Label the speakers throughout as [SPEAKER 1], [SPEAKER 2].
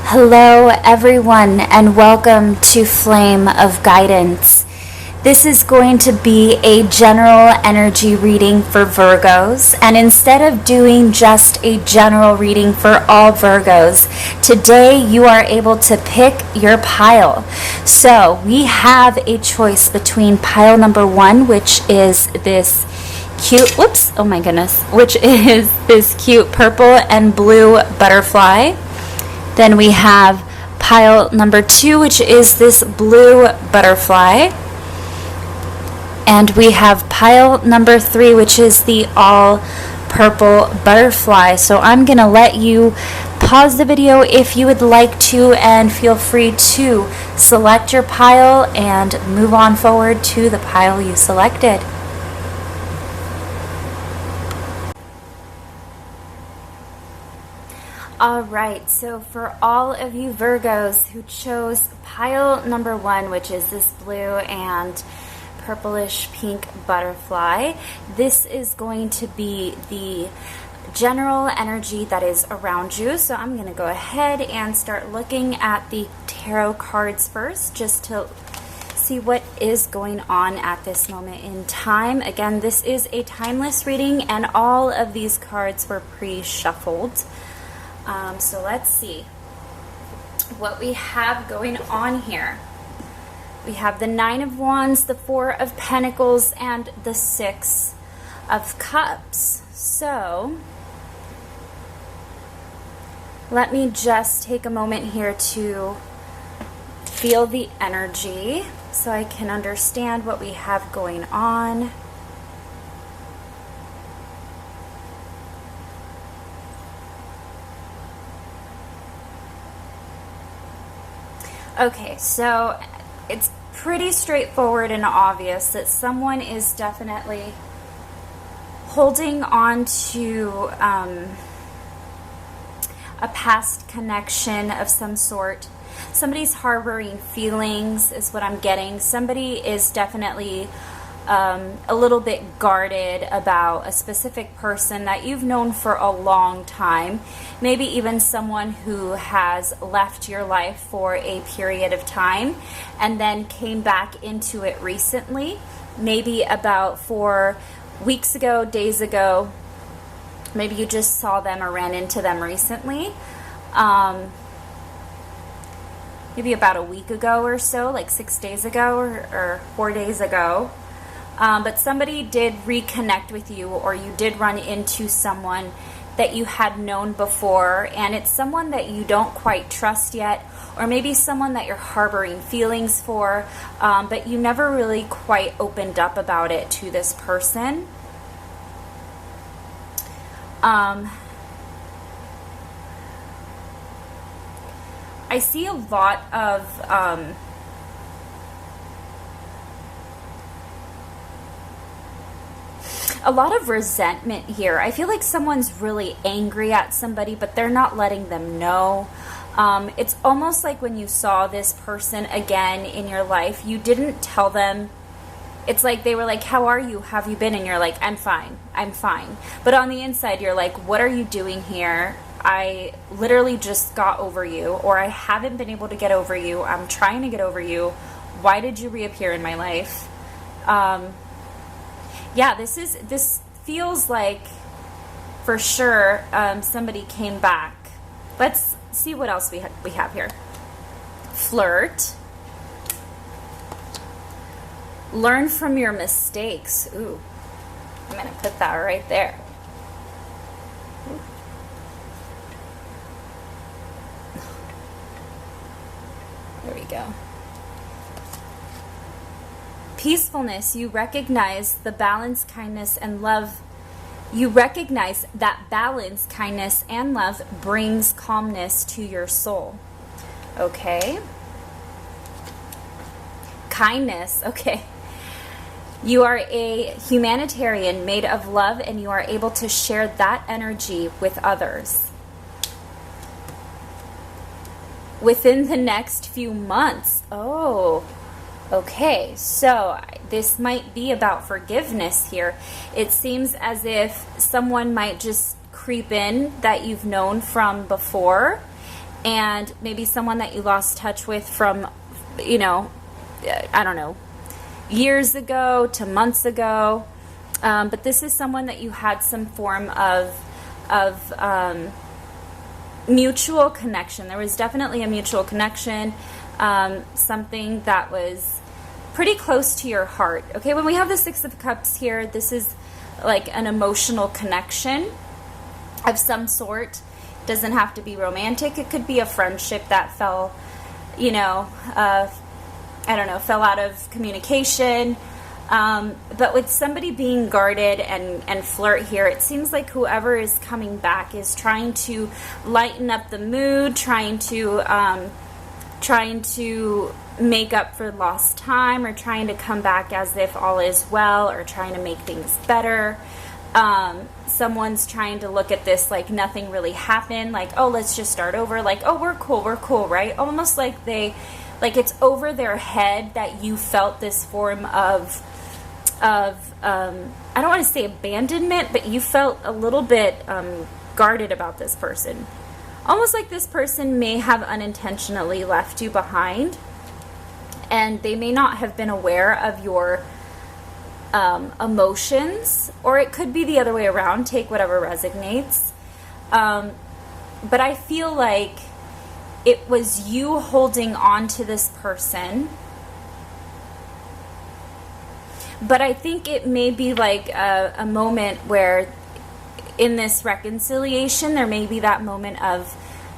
[SPEAKER 1] Hello everyone and welcome to Flame of Guidance. This is going to be a general energy reading for Virgos, and instead of doing just a general reading for all Virgos, today you are able to pick your pile. So we have a choice between pile number 1, which is this cute, which is this cute purple and blue butterfly. Then we have pile number 2, which is this blue butterfly. And we have pile number 3, which is the all purple butterfly. So I'm going to let you pause the video if you would like to, and feel free to select your pile and move on forward to the pile you selected. Alright, so for all of you Virgos who chose pile number 1, which is this blue and purplish pink butterfly, this is going to be the general energy that is around you. So I'm going to go ahead and start looking at the tarot cards first, just to see what is going on at this moment in time. Again, this is a timeless reading and all of these cards were pre-shuffled. So let's see what we have going on here. We have the 9 of Wands, the 4 of Pentacles, and the 6 of Cups. So let me just take a moment here to feel the energy so I can understand what we have going on. Okay, so it's pretty straightforward and obvious that someone is definitely holding on to a past connection of some sort. Somebody's harboring feelings is what I'm getting. Somebody is definitely a little bit guarded about a specific person that you've known for a long time. Maybe even someone who has left your life for a period of time and then came back into it recently. Maybe about 4 weeks ago, days ago. Maybe you just saw them or ran into them recently. Maybe about a week ago or so, like 6 days ago or 4 days ago. But somebody did reconnect with you, or you did run into someone that you had known before, and it's someone that you don't quite trust yet, or maybe someone that you're harboring feelings for, but you never really quite opened up about it to this person. I see a lot of resentment here. I feel like someone's really angry at somebody, but they're not letting them know. It's almost like when you saw this person again in your life, you didn't tell them. It's like they were like, how are you? How have you been? And you're like, I'm fine. I'm fine. But on the inside, you're like, what are you doing here? I literally just got over you, or I haven't been able to get over you. I'm trying to get over you. Why did you reappear in my life? Yeah, this feels like for sure somebody came back. Let's see what else we have here. Flirt. Learn from your mistakes. Ooh, I'm going to put that right there. Ooh. There we go. Peacefulness. You recognize the balance, kindness, and love. You recognize that balance, kindness, and love brings calmness to your soul. Okay. Kindness. Okay. You are a humanitarian made of love, and you are able to share that energy with others. Within the next few months. Oh, okay. So this might be about forgiveness here. It seems as if someone might just creep in that you've known from before, and maybe someone that you lost touch with from, you know, I don't know, years ago to months ago. But this is someone that you had some form of mutual connection. There was definitely a mutual connection, something that was pretty close to your heart. Okay, when we have the Six of Cups here, this is like an emotional connection of some sort. Doesn't have to be romantic. It could be a friendship that fell, you know, I don't know, fell out of communication. But with somebody being guarded and flirt here, it seems like whoever is coming back is trying to lighten up the mood, trying to make up for lost time, or trying to come back as if all is well, or trying to make things better. Someone's trying to look at this like nothing really happened, like, oh, let's just start over, like, oh, we're cool, right? Almost like it's over their head that you felt this form of I don't want to say abandonment, but you felt a little bit guarded about this person. Almost like this person may have unintentionally left you behind, and they may not have been aware of your emotions, or it could be the other way around. Take whatever resonates. But I feel like it was you holding on to this person. But I think it may be like a moment where in this reconciliation, there may be that moment of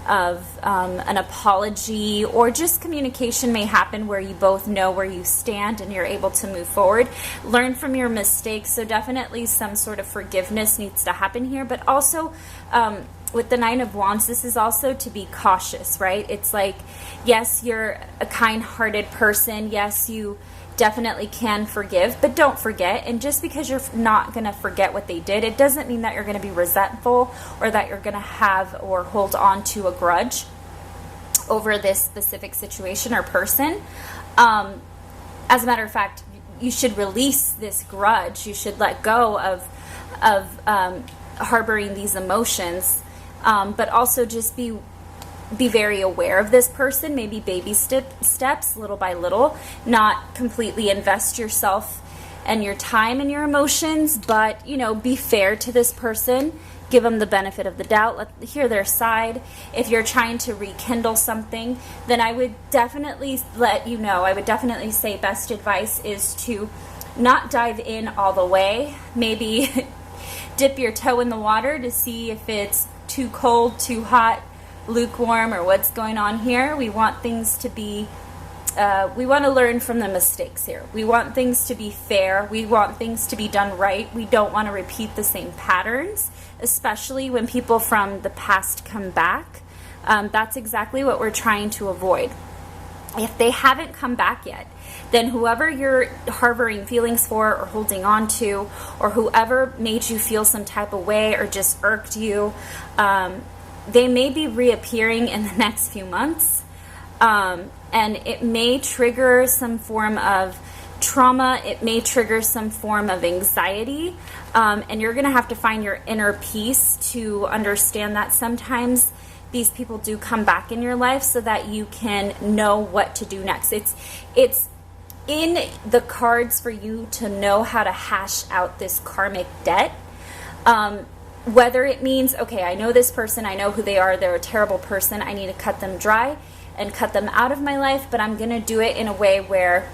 [SPEAKER 1] an apology, or just communication may happen where you both know where you stand and you're able to move forward, learn from your mistakes. So definitely some sort of forgiveness needs to happen here. But also with the Nine of Wands, this is also to be cautious, right? It's like, yes, you're a kind-hearted person. Yes, you definitely can forgive, but don't forget. And just because you're not going to forget what they did, it doesn't mean that you're going to be resentful, or that you're going to have or hold on to a grudge over this specific situation or person. As a matter of fact, you should release this grudge. You should let go of harboring these emotions, but also just be very aware of this person, maybe baby steps, little by little, not completely invest yourself and your time and your emotions, but, you know, be fair to this person, give them the benefit of the doubt, hear their side. If you're trying to rekindle something, then I would definitely let you know, I would definitely say best advice is to not dive in all the way, maybe dip your toe in the water to see if it's too cold, too hot, lukewarm, or what's going on here. We want things to be we want to learn from the mistakes here. We want things to be fair. We want things to be done right. We don't want to repeat the same patterns, especially when people from the past come back. That's exactly what we're trying to avoid. If they haven't come back yet, then whoever you're harboring feelings for or holding on to, or whoever made you feel some type of way or just irked you, they may be reappearing in the next few months, and it may trigger some form of trauma. It may trigger some form of anxiety, and you're going to have to find your inner peace to understand that sometimes these people do come back in your life so that you can know what to do next. It's in the cards for you to know how to hash out this karmic debt. Whether it means, okay, I know this person, I know who they are, they're a terrible person, I need to cut them dry and cut them out of my life, but I'm going to do it in a way where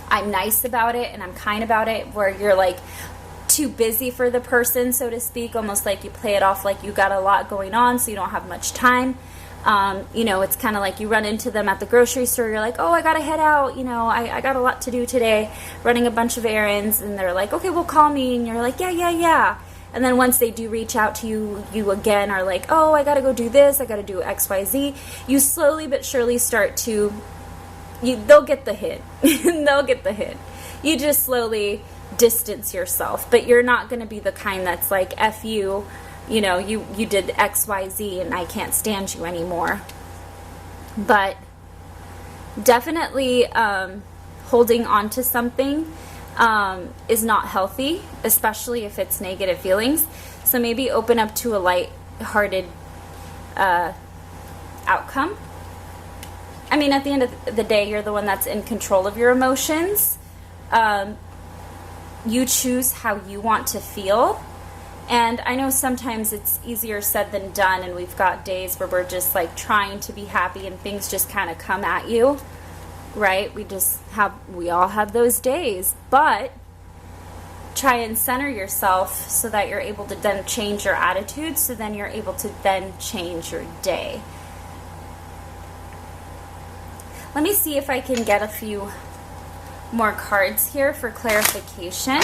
[SPEAKER 1] I'm nice about it and I'm kind about it, where you're like too busy for the person, so to speak, almost like you play it off like you got a lot going on, so you don't have much time. You know, it's kind of like you run into them at the grocery store, you're like, oh, I gotta head out, you know, I got a lot to do today, running a bunch of errands, and they're like, okay, well, call me, and you're like, yeah. And then once they do reach out to you, you again are like, oh, I gotta go do this, I gotta do XYZ. You slowly but surely start to, they'll get the hint. They'll get the hint. You just slowly distance yourself, but you're not gonna be the kind that's like, F you, you know, you did XYZ and I can't stand you anymore. But definitely holding on to something is not healthy, especially if it's negative feelings. So maybe open up to a light-hearted outcome. I mean, at the end of the day, you're the one that's in control of your emotions. You choose how you want to feel. And I know sometimes it's easier said than done, and we've got days where we're just like trying to be happy and things just kind of come at you, right? We all have those days, but try and center yourself so that you're able to then change your attitude, so then you're able to then change your day. Let me see if I can get a few more cards here for clarification.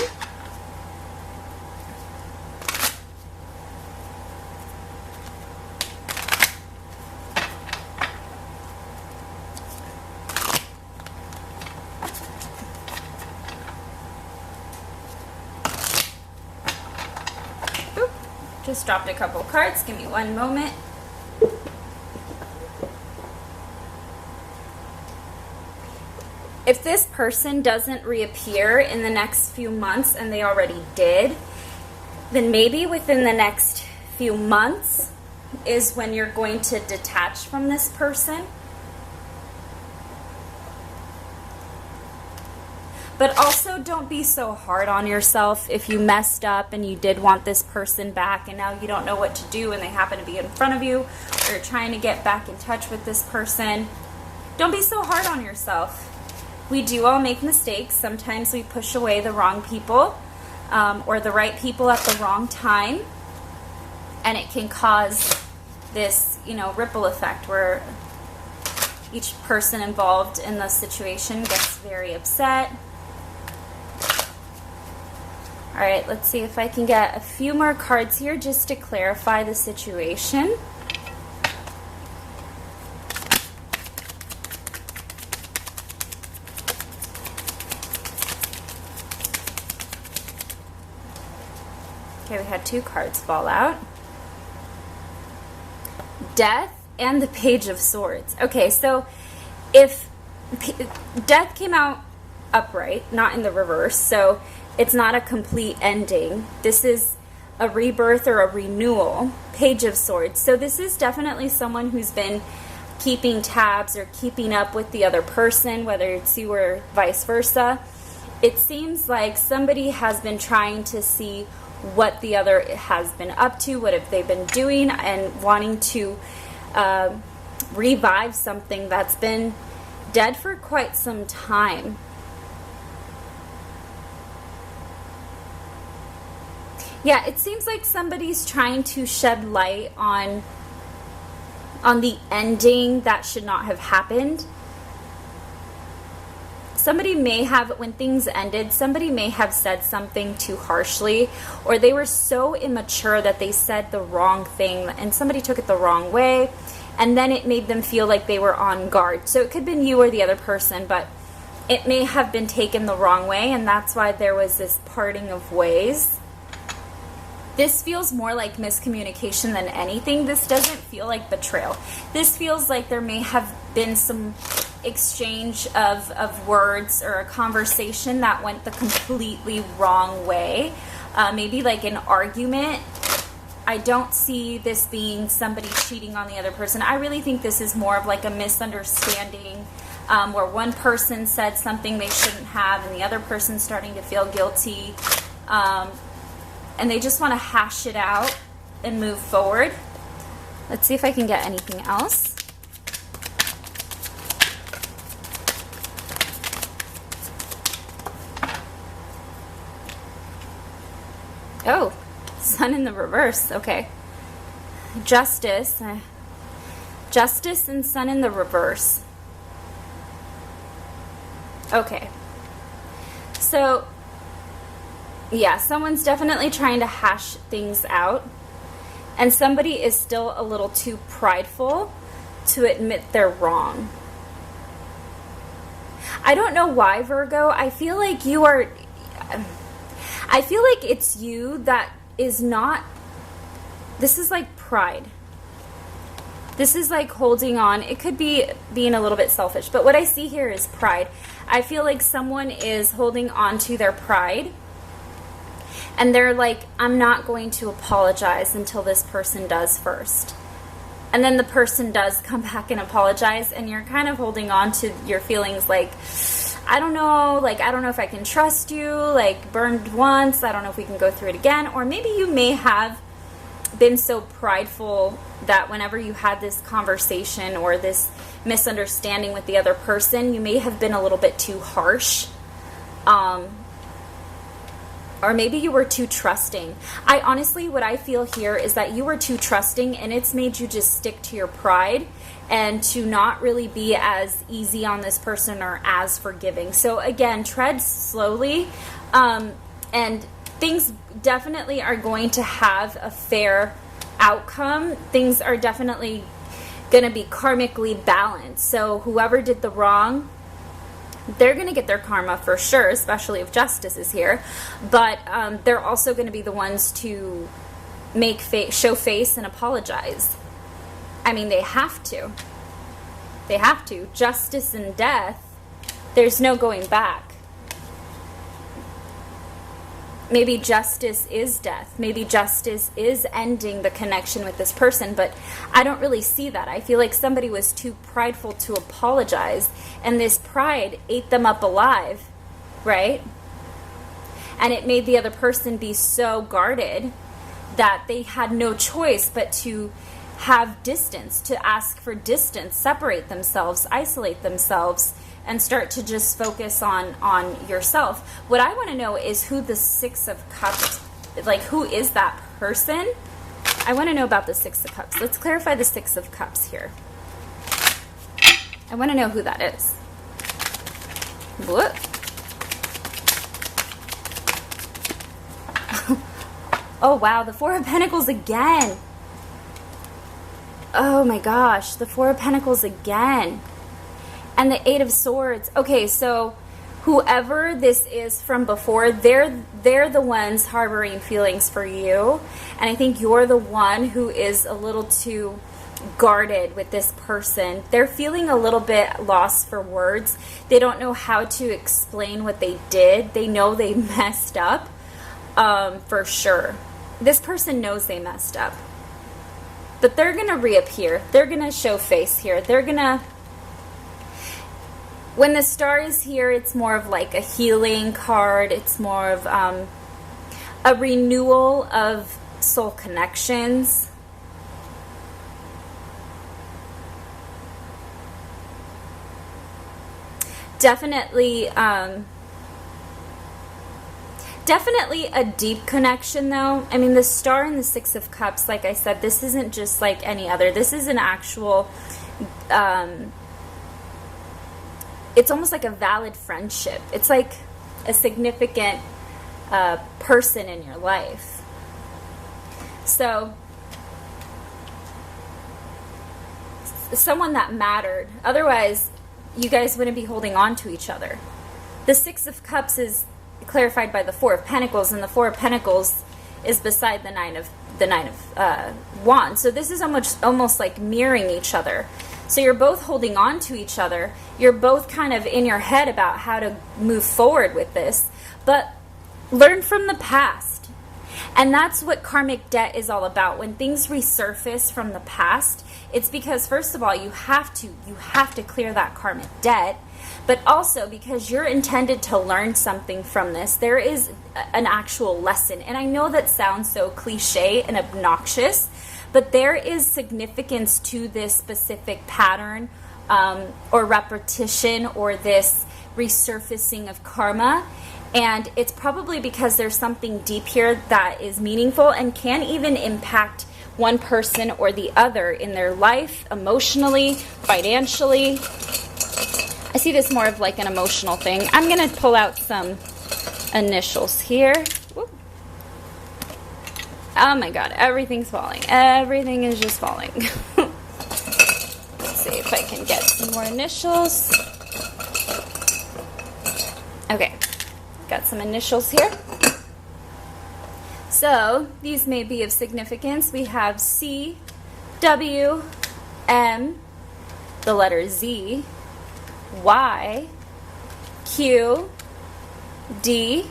[SPEAKER 1] Oop, just dropped a couple cards. Give me one moment. If this person doesn't reappear in the next few months, and they already did, then maybe within the next few months is when you're going to detach from this person. But also don't be so hard on yourself if you messed up and you did want this person back and now you don't know what to do and they happen to be in front of you, or you're trying to get back in touch with this person. Don't be so hard on yourself. We do all make mistakes. Sometimes we push away the wrong people or the right people at the wrong time, and it can cause this, ripple effect where each person involved in the situation gets very upset. All right, let's see if I can get a few more cards here just to clarify the situation. Okay, we had two cards fall out. Death and the Page of Swords. Okay, so if Death came out upright, not in the reverse, so it's not a complete ending. This is a rebirth or a renewal. Page of Swords. So this is definitely someone who's been keeping tabs or keeping up with the other person, whether it's you or vice versa. It seems like somebody has been trying to see what the other has been up to, what have they been doing, and wanting to revive something that's been dead for quite some time. Yeah, it seems like somebody's trying to shed light on the ending that should not have happened. Somebody may have, when things ended, somebody may have said something too harshly, or they were so immature that they said the wrong thing and somebody took it the wrong way, and then it made them feel like they were on guard. So it could have been you or the other person, but it may have been taken the wrong way, and that's why there was this parting of ways. This feels more like miscommunication than anything. This doesn't feel like betrayal. This feels like there may have been some exchange of words or a conversation that went the completely wrong way. Maybe like an argument. I don't see this being somebody cheating on the other person. I really think this is more of like a misunderstanding where one person said something they shouldn't have and the other person's starting to feel guilty. And they just want to hash it out and move forward. Let's see if I can get anything else. Oh, Sun in the reverse. Okay. Justice. Justice and Sun in the reverse. Okay. So, yeah, someone's definitely trying to hash things out, and somebody is still a little too prideful to admit they're wrong. I don't know why, Virgo. I feel like it's you that is not, this is like pride. This is like holding on. It could be being a little bit selfish, but what I see here is pride. I feel like someone is holding on to their pride. And they're like, I'm not going to apologize until this person does first. And then the person does come back and apologize, and you're kind of holding on to your feelings like, I don't know, like, I don't know if I can trust you, like, burned once, I don't know if we can go through it again. Or maybe you may have been so prideful that whenever you had this conversation or this misunderstanding with the other person, you may have been a little bit too harsh. Or maybe you were too trusting. I honestly, what I feel here is that you were too trusting, and it's made you just stick to your pride and to not really be as easy on this person or as forgiving. So again, tread slowly, and things definitely are going to have a fair outcome. Things are definitely going to be karmically balanced. So whoever did the wrong, they're going to get their karma for sure, especially if justice is here. But they're also going to be the ones to show face and apologize. I mean, they have to. They have to. Justice and death, there's no going back. Maybe justice is death. Maybe justice is ending the connection with this person, but I don't really see that. I feel like somebody was too prideful to apologize, and this pride ate them up alive, right? And it made the other person be so guarded that they had no choice but to have distance, to ask for distance, separate themselves, isolate themselves, and start to just focus on yourself. What I want to know is who the Six of Cups, like, who is that person? I want to know about the Six of Cups. Let's clarify the Six of Cups here. I want to know who that is. What? Oh, wow, the Four of Pentacles again. Oh my gosh, the Four of Pentacles again. And the Eight of Swords. Okay, so whoever this is from before, they're the ones harboring feelings for you. And I think you're the one who is a little too guarded with this person. They're feeling a little bit lost for words. They don't know how to explain what they did. They know they messed up, for sure. This person knows they messed up. But they're going to reappear. They're going to show face here. They're going to... When the Star is here, it's more of like a healing card. It's more of a renewal of soul connections. Definitely a deep connection, though. I mean, the Star and the Six of Cups, like I said, this isn't just like any other. This is an actual... it's almost like a valid friendship. It's like a significant person in your life. So, someone that mattered. Otherwise, you guys wouldn't be holding on to each other. The Six of Cups is clarified by the Four of Pentacles, and the Four of Pentacles is beside the Nine of Wands. So this is almost like mirroring each other. So you're both holding on to each other. You're both kind of in your head about how to move forward with this. But learn from the past. And that's what karmic debt is all about. When things resurface from the past, it's because, first of all, you have to clear that karmic debt. But also because you're intended to learn something from this. There is an actual lesson. And I know that sounds so cliche and obnoxious, but there is significance to this specific pattern or repetition or this resurfacing of karma. And it's probably because there's something deep here that is meaningful and can even impact one person or the other in their life, emotionally, financially. I see this more of like an emotional thing. I'm going to pull out some initials here. Whoop. Oh my god, everything's falling. Everything is just falling. Let's see if I can get some more initials. Okay, got some initials here. So, these may be of significance. We have C, W, M, the letter Z, Y, Q, D.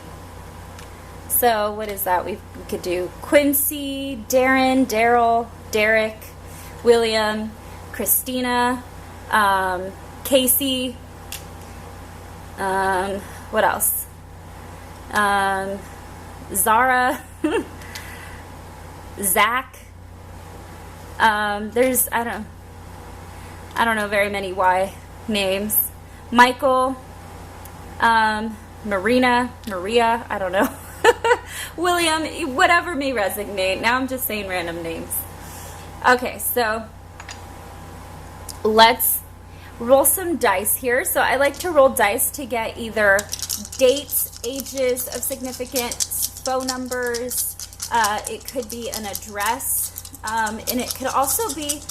[SPEAKER 1] So what is that? We could do Quincy, Darren, Daryl, Derek, William, Christina, Casey, what else? Zara, Zach. There's, I don't know very many Y names. Michael, Maria, I don't know. William, whatever may resonate. Now I'm just saying random names. Okay, so let's roll some dice here. So I like to roll dice to get either dates, ages of significance, phone numbers. It could be an address, and it could also be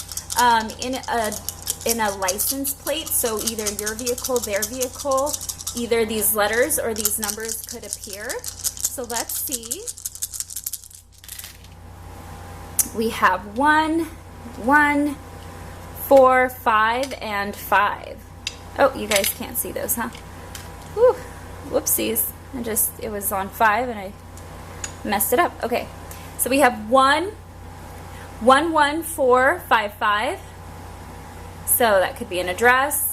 [SPEAKER 1] in a license plate. So either your vehicle, their vehicle, either these letters or these numbers could appear. So let's see. We have 1, 4, 5, and 5. Oh, you guys can't see those, huh? Whew. Whoopsies. It was on 5 and I messed it up. Okay. So we have 1, 1, 1, 4, 5, 5. So that could be an address.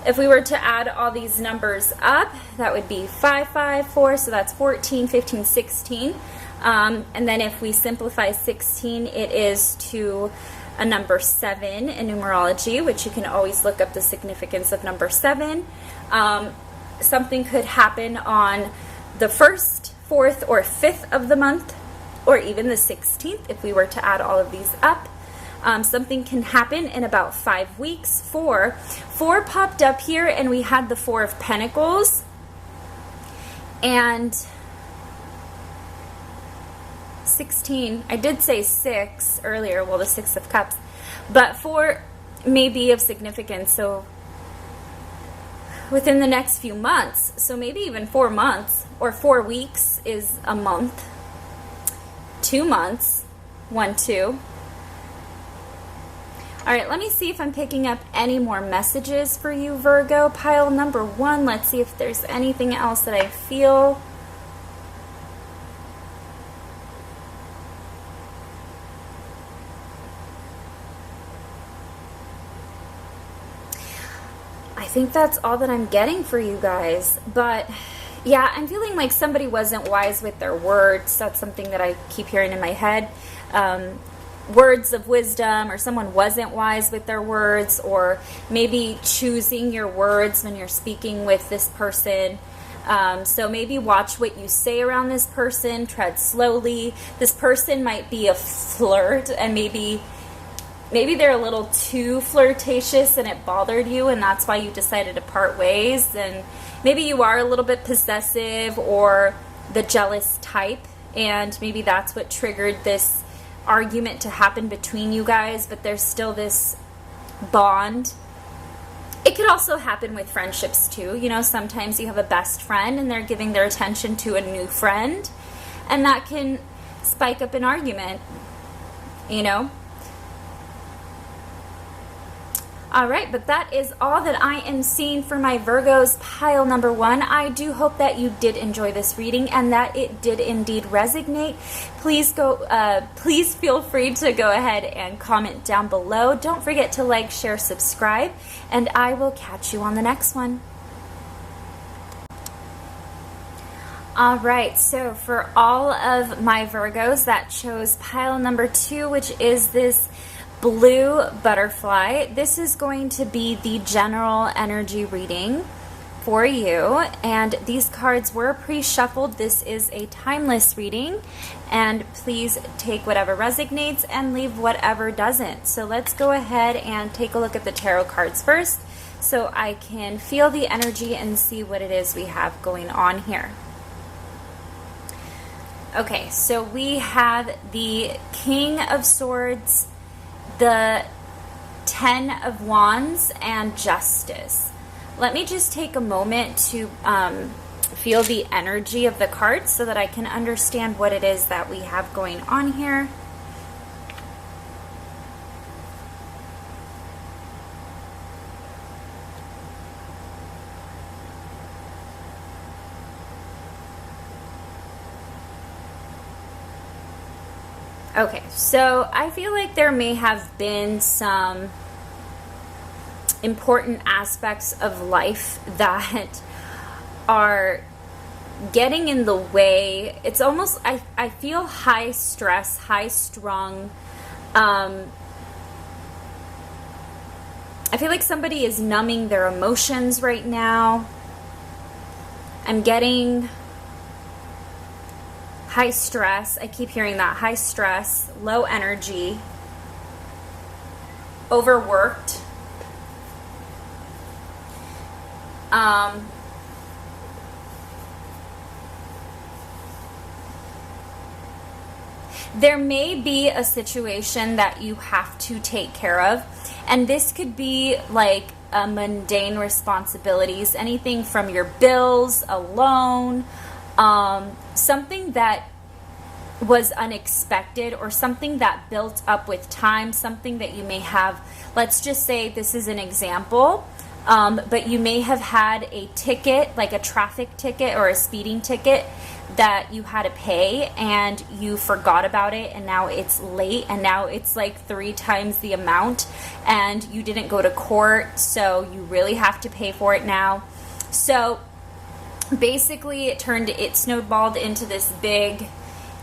[SPEAKER 1] If we were to add all these numbers up, that would be 5, 5, 4, so that's 14, 15, 16. And then if we simplify 16, it is to a number 7 in numerology, which you can always look up the significance of number 7. Something could happen on the 1st, 4th, or 5th of the month, or even the 16th if we were to add all of these up. Something can happen in about 5 weeks. 4 popped up here, and we had the 4 of Pentacles. And 16, I did say 6 earlier, well, the 6 of Cups. But 4 may be of significance, so within the next few months. So maybe even 4 months, or 4 weeks is a month. 2 months, 1, 2. All right, let me see if I'm picking up any more messages for you, Virgo. Pile number 1. Let's see if there's anything else that I feel. I think that's all that I'm getting for you guys. But yeah, I'm feeling like somebody wasn't wise with their words. That's something that I keep hearing in my head. Words of wisdom, or someone wasn't wise with their words, or maybe choosing your words when you're speaking with this person. So maybe watch what you say around this person, tread slowly. This person might be a flirt, and maybe they're a little too flirtatious and it bothered you, and that's why you decided to part ways. And maybe you are a little bit possessive or the jealous type, and maybe that's what triggered this argument to happen between you guys, but there's still this bond. It could also happen with friendships too. You know, sometimes you have a best friend and they're giving their attention to a new friend, and that can spike up an argument, you know. All right, but that is all that I am seeing for my Virgos pile number 1. I do hope that you did enjoy this reading and that it did indeed resonate. Please feel free to go ahead and comment down below. Don't forget to like, share, subscribe, and I will catch you on the next one. All right, so for all of my Virgos that chose pile number 2, which is this blue butterfly, this is going to be the general energy reading for you, and these cards were pre-shuffled. This is a timeless reading, and please take whatever resonates and leave whatever doesn't. So let's go ahead and take a look at the tarot cards first so I can feel the energy and see what it is we have going on here. Okay, so we have the King of Swords, the 10 of Wands, and Justice. Let me just take a moment to feel the energy of the cards so that I can understand what it is that we have going on here. Okay, so I feel like there may have been some important aspects of life that are getting in the way. It's almost, I feel high stress, high strung. I feel like somebody is numbing their emotions right now. I'm getting high stress. I keep hearing that. High stress, low energy, overworked. There may be a situation that you have to take care of, and this could be like mundane responsibilities, anything from your bills, a loan, something that was unexpected, or something that built up with time, something that you may have. Let's just say this is an example, but you may have had a ticket, like a traffic ticket or a speeding ticket, that you had to pay and you forgot about it, and now it's late, and now it's like 3 times the amount, and you didn't go to court, so you really have to pay for it now. So basically it snowballed into this big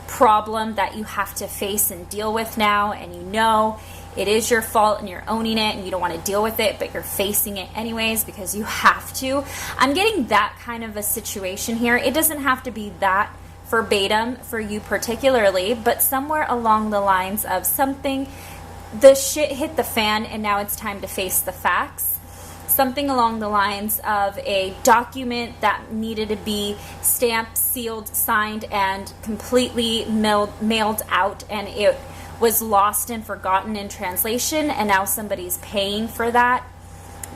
[SPEAKER 1] problem that you have to face and deal with now, and you know it is your fault and you're owning it and you don't want to deal with it, but you're facing it anyways because you have to. I'm getting that kind of a situation here. It doesn't have to be that verbatim for you particularly, but somewhere along the lines of something, the shit hit the fan and now it's time to face the facts. Something along the lines of a document that needed to be stamped, sealed, signed, and completely mailed out, and it was lost and forgotten in translation, and now somebody's paying for that.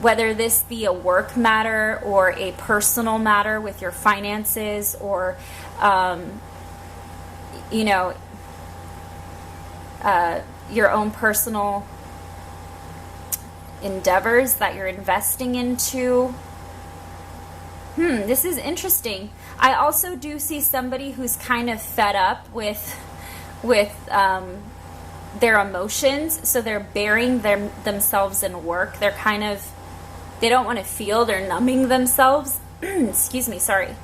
[SPEAKER 1] Whether this be a work matter or a personal matter with your finances, or your own personal endeavors that you're investing into. This is interesting. I also do see somebody who's kind of fed up with their emotions, so they're burying themselves in work. They don't want to feel, they're numbing themselves. Excuse me, sorry.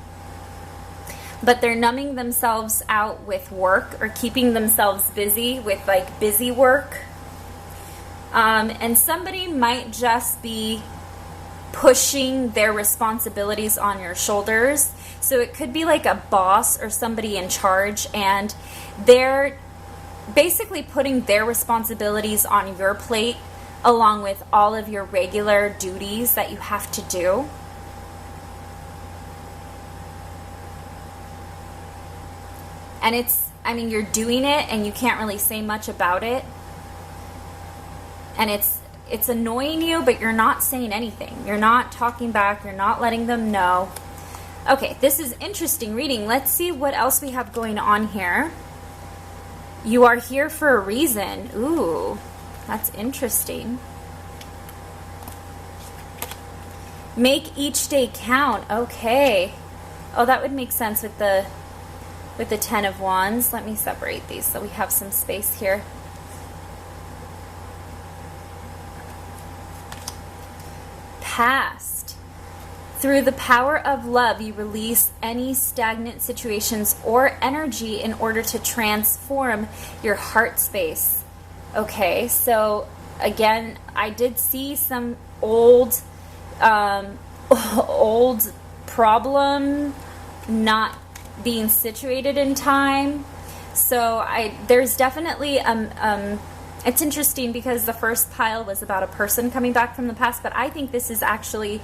[SPEAKER 1] But they're numbing themselves out with work, or keeping themselves busy with like busy work. And somebody might just be pushing their responsibilities on your shoulders. So it could be like a boss or somebody in charge, and they're basically putting their responsibilities on your plate along with all of your regular duties that you have to do. And you're doing it and you can't really say much about it. And it's annoying you, but you're not saying anything. You're not talking back. You're not letting them know. Okay, this is interesting reading. Let's see what else we have going on here. You are here for a reason. Ooh, that's interesting. Make each day count. Okay. Oh, that would make sense with the 10 of Wands. Let me separate these so we have some space here. Past. Through the power of love, you release any stagnant situations or energy in order to transform your heart space. Okay, so again, I did see some old problem not being situated in time. So there's definitely it's interesting because the first pile was about a person coming back from the past, but I think this is actually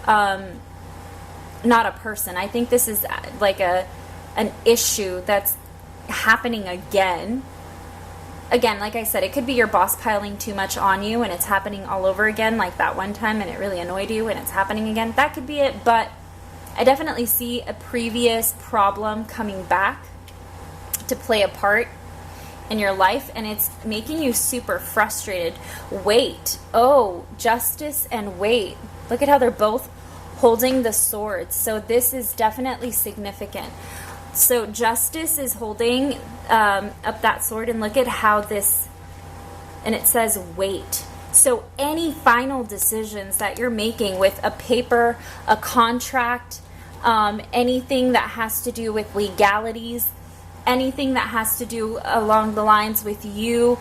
[SPEAKER 1] not a person. I think this is like an issue that's happening again. Again, like I said, it could be your boss piling too much on you and it's happening all over again, like that one time and it really annoyed you and it's happening again. That could be it, but I definitely see a previous problem coming back to play a part in your life, and it's making you super frustrated. Wait. Oh, justice and wait. Look at how they're both holding the swords. So this is definitely significant. So Justice is holding up that sword, and look at how this, and it says wait. So any final decisions that you're making with a paper, a contract, anything that has to do with legalities, anything that has to do along the lines with you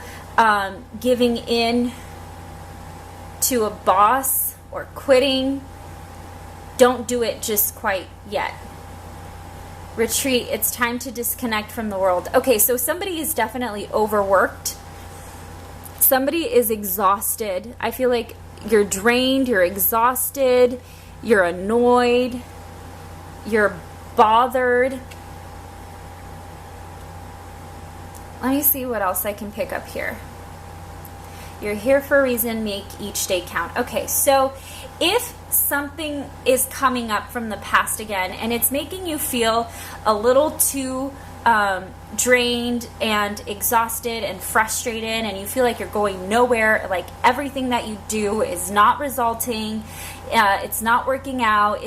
[SPEAKER 1] giving in to a boss or quitting, don't do it just quite yet. Retreat. It's time to disconnect from the world. Okay, so somebody is definitely overworked. Somebody is exhausted. I feel like you're drained, you're exhausted, you're annoyed, you're bothered. Let me see what else I can pick up here. You're here for a reason, make each day count. Okay, so if something is coming up from the past again and it's making you feel a little too drained and exhausted and frustrated, and you feel like you're going nowhere, like everything that you do is not resulting, it's not working out,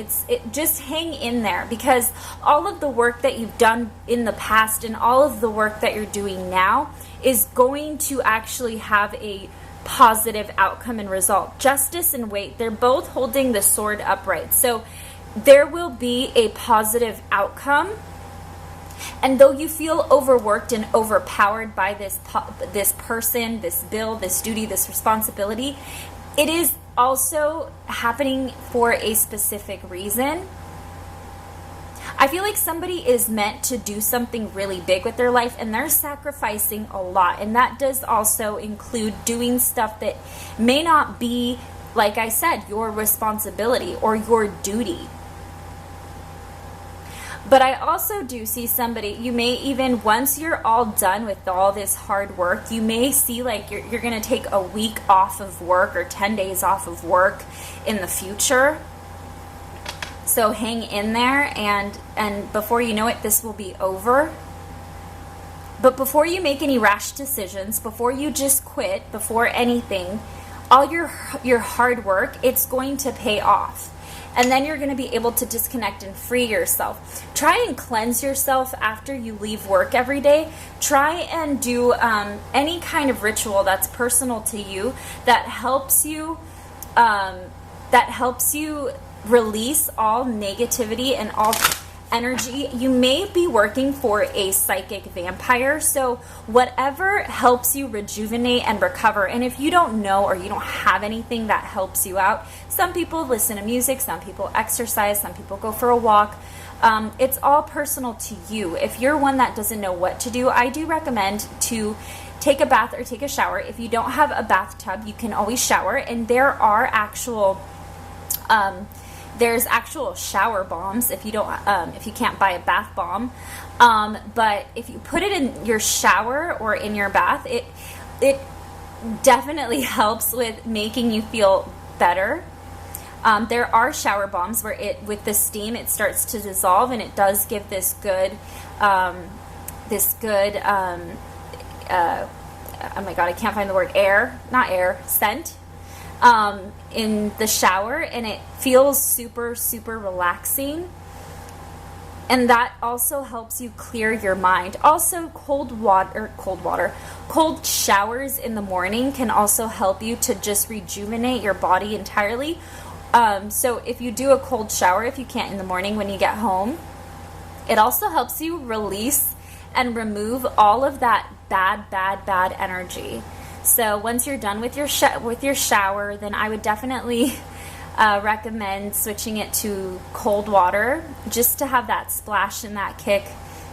[SPEAKER 1] just hang in there, because all of the work that you've done in the past and all of the work that you're doing now is going to actually have a positive outcome and result. Justice and wait, they're both holding the sword upright, so there will be a positive outcome. And though you feel overworked and overpowered by this person, this bill, this duty, this responsibility, it is also happening for a specific reason. I feel like somebody is meant to do something really big with their life, and they're sacrificing a lot. And that does also include doing stuff that may not be, like I said, your responsibility or your duty. But I also do see somebody, you may even, once you're all done with all this hard work, you may see like you're going to take a week off of work or 10 days off of work in the future. So hang in there, and before you know it, this will be over. But before you make any rash decisions, before you just quit, before anything, all your hard work, it's going to pay off. And then you're going to be able to disconnect and free yourself. Try and cleanse yourself after you leave work every day. Try and do any kind of ritual that's personal to you, that helps you release all negativity and all energy. You may be working for a psychic vampire, so whatever helps you rejuvenate and recover. And if you don't know, or you don't have anything that helps you out, some people listen to music, some people exercise, some people go for a walk. It's all personal to you. If you're one that doesn't know what to do, I do recommend to take a bath or take a shower. If you don't have a bathtub, you can always shower, and there are actual there's actual shower bombs if you don't if you can't buy a bath bomb, but if you put it in your shower or in your bath, it definitely helps with making you feel better. There are shower bombs where with the steam, it starts to dissolve, and it does give this good oh my god, I can't find the word, scent in the shower, and it feels super, super relaxing. And that also helps you clear your mind. Also, cold showers in the morning can also help you to just rejuvenate your body entirely. So if you do a cold shower, if you can't in the morning when you get home, it also helps you release and remove all of that bad energy. So once you're done with your shower, then I would definitely recommend switching it to cold water, just to have that splash and that kick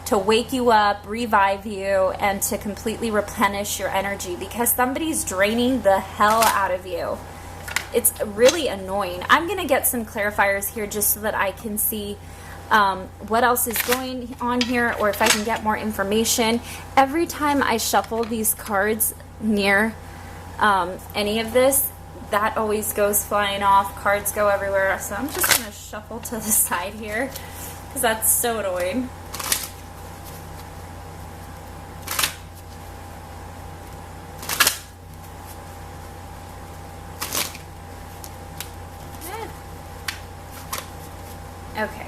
[SPEAKER 1] to wake you up, revive you, and to completely replenish your energy, because somebody's draining the hell out of you. It's really annoying. I'm going to get some clarifiers here just so that I can see what else is going on here, or if I can get more information. Every time I shuffle these cards near any of this, that always goes flying off. Cards go everywhere. So I'm just going to shuffle to the side here, because that's so annoying. Okay.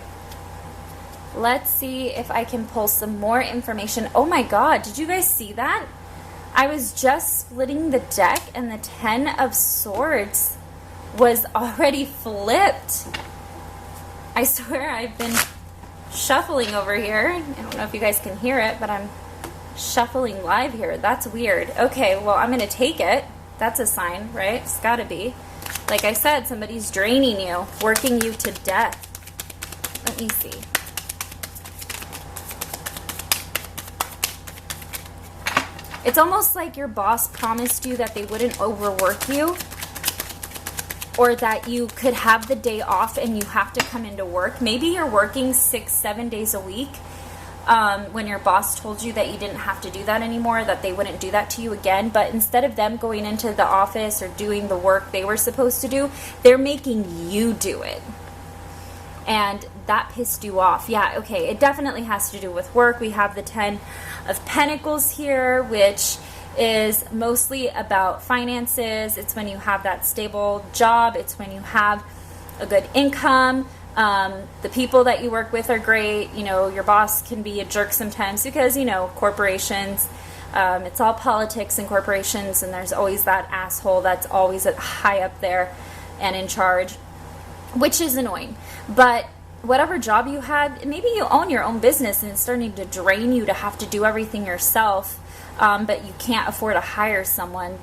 [SPEAKER 1] let's see if I can pull some more information. Oh my God, did you guys see that? I was just splitting the deck and the 10 of Swords was already flipped. I swear I've been shuffling over here. I don't know if you guys can hear it, but I'm shuffling live here. That's weird. Okay, well, I'm going to take it. That's a sign, right? It's got to be. Like I said, somebody's draining you, working you to death. Let me see. It's almost like your boss promised you that they wouldn't overwork you, or that you could have the day off and you have to come into work. Maybe you're working 6-7 days a week when your boss told you that you didn't have to do that anymore, that they wouldn't do that to you again. But instead of them going into the office or doing the work they were supposed to do, they're making you do it. And that pissed you off. Yeah, okay, it definitely has to do with work. We have the 10 of Pentacles here, which is mostly about finances. It's when you have that stable job. It's when you have a good income. The people that you work with are great. You know, your boss can be a jerk sometimes because, you know, corporations, it's all politics in corporations, and there's always that asshole that's always high up there and in charge, which is annoying. But whatever job you had, maybe you own your own business and it's starting to drain you to have to do everything yourself, but you can't afford to hire someone.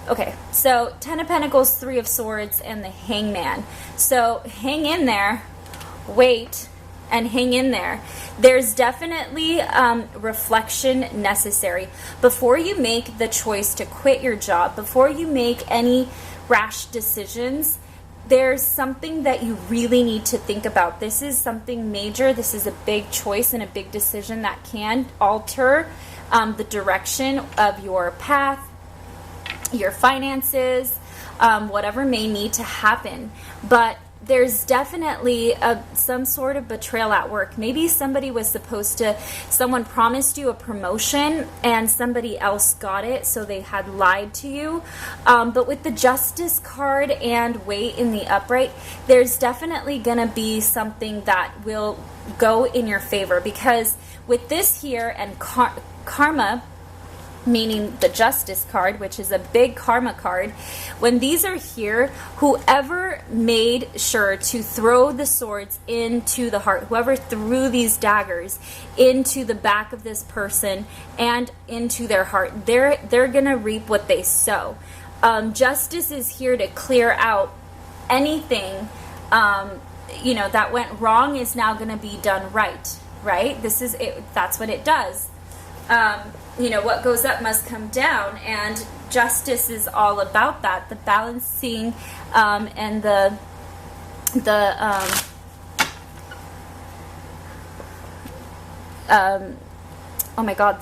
[SPEAKER 1] Okay, so 10 of Pentacles, 3 of Swords, and the Hangman. So hang in there, wait, and hang in there. There's definitely reflection necessary. Before you make the choice to quit your job, before you make any rash decisions, there's something that you really need to think about. This is something major. This is a big choice and a big decision that can alter the direction of your path, your finances, whatever may need to happen. But there's definitely some sort of betrayal at work. Maybe someone promised you a promotion and somebody else got it, so they had lied to you. But with the Justice card and Weight in the upright, there's definitely going to be something that will go in your favor, because with this here and karma, meaning the Justice card, which is a big karma card, when these are here, whoever made sure to throw the swords into the heart, whoever threw these daggers into the back of this person and into their heart, they're gonna reap what they sow. Justice is here to clear out anything that went wrong is now gonna be done right? This is it. That's what it does. What goes up must come down, and justice is all about that, the balancing and the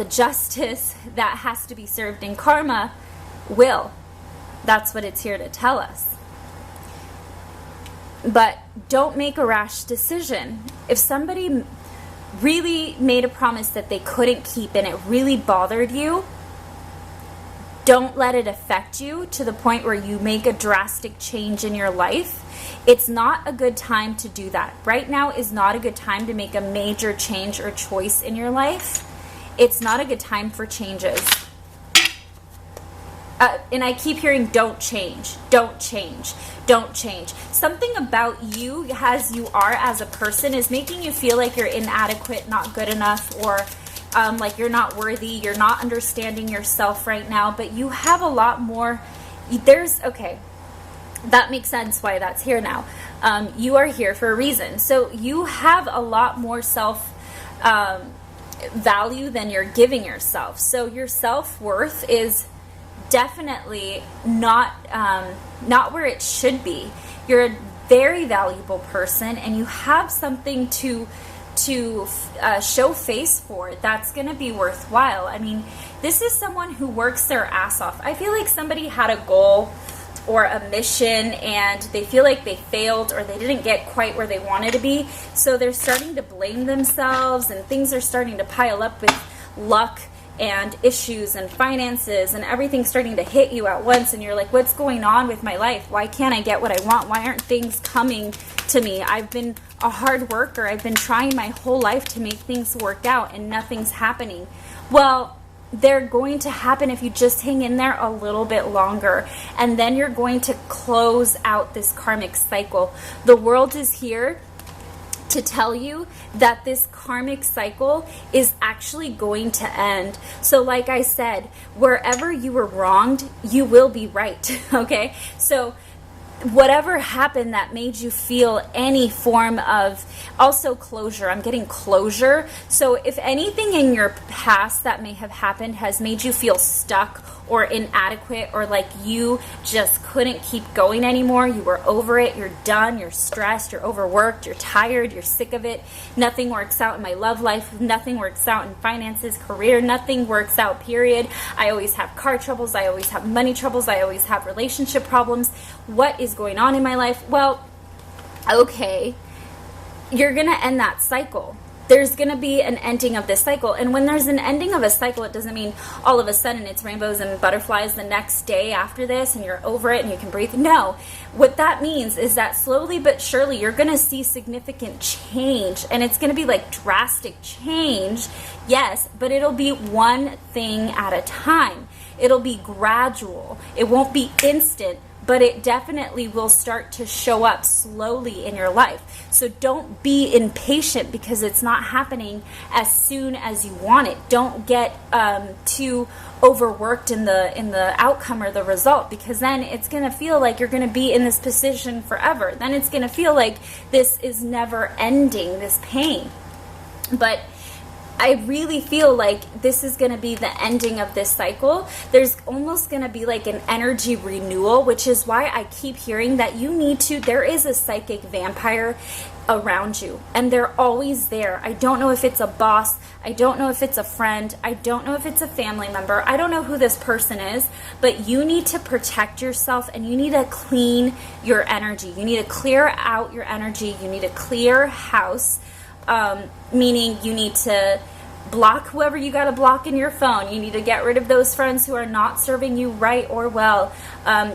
[SPEAKER 1] justice that has to be served in karma will. That's what it's here to tell us. But don't make a rash decision. If somebody really made a promise that they couldn't keep and it really bothered you, don't let it affect you to the point where you make a drastic change in your life. It's not a good time to do that. Right now is not a good time to make a major change or choice in your life. It's not a good time for changes. And I keep hearing, don't change, don't change, don't change. Something about you as you are as a person is making you feel like you're inadequate, not good enough, or like you're not worthy, you're not understanding yourself right now, but you have a lot more. Okay, that makes sense why that's here now. You are here for a reason. So you have a lot more self-value than you're giving yourself. So your self-worth is definitely not where it should be. You're a very valuable person, and you have something to show face for that's going to be worthwhile. I mean, this is someone who works their ass off. I feel like somebody had a goal or a mission and they feel like they failed or they didn't get quite where they wanted to be, so they're starting to blame themselves, and things are starting to pile up with luck and issues and finances, and everything's starting to hit you at once, and you're like, what's going on with my life? Why can't I get what I want? Why aren't things coming to me. I've been a hard worker. I've been trying my whole life to make things work out and nothing's happening. Well, they're going to happen if you just hang in there a little bit longer. And then you're going to close out this karmic cycle. The world is here to tell you that this karmic cycle is actually going to end. So like I said, wherever you were wronged, you will be right. Okay? So whatever happened that made you feel any form of, also closure, I'm getting closure. So if anything in your past that may have happened has made you feel stuck or inadequate, or like you just couldn't keep going anymore, you were over it, you're done, you're stressed, you're overworked, you're tired, you're sick of it, nothing works out in my love life, nothing works out in finances, career, nothing works out, period. I always have car troubles, I always have money troubles, I always have relationship problems. What is going on in my life? Well, okay, you're gonna end that cycle. There's going to be an ending of this cycle. And when there's an ending of a cycle, it doesn't mean all of a sudden it's rainbows and butterflies the next day after this and you're over it and you can breathe. No. What that means is that slowly but surely you're going to see significant change. And it's going to be like drastic change, yes, but it'll be one thing at a time. It'll be gradual. It won't be instant, but it definitely will start to show up slowly in your life. So don't be impatient because it's not happening as soon as you want it. Don't get too overworked in the outcome or the result, because then it's going to feel like you're going to be in this position forever. Then it's going to feel like this is never ending, this pain. But I really feel like this is going to be the ending of this cycle. There's almost going to be like an energy renewal, which is why I keep hearing that you need to, there is a psychic vampire around you, and they're always there. I don't know if it's a boss. I don't know if it's a friend. I don't know if it's a family member. I don't know who this person is, but you need to protect yourself and you need to clean your energy. You need to clear out your energy. You need to clear house. Meaning you need to block whoever you got to block in your phone. You need to get rid of those friends who are not serving you right or well.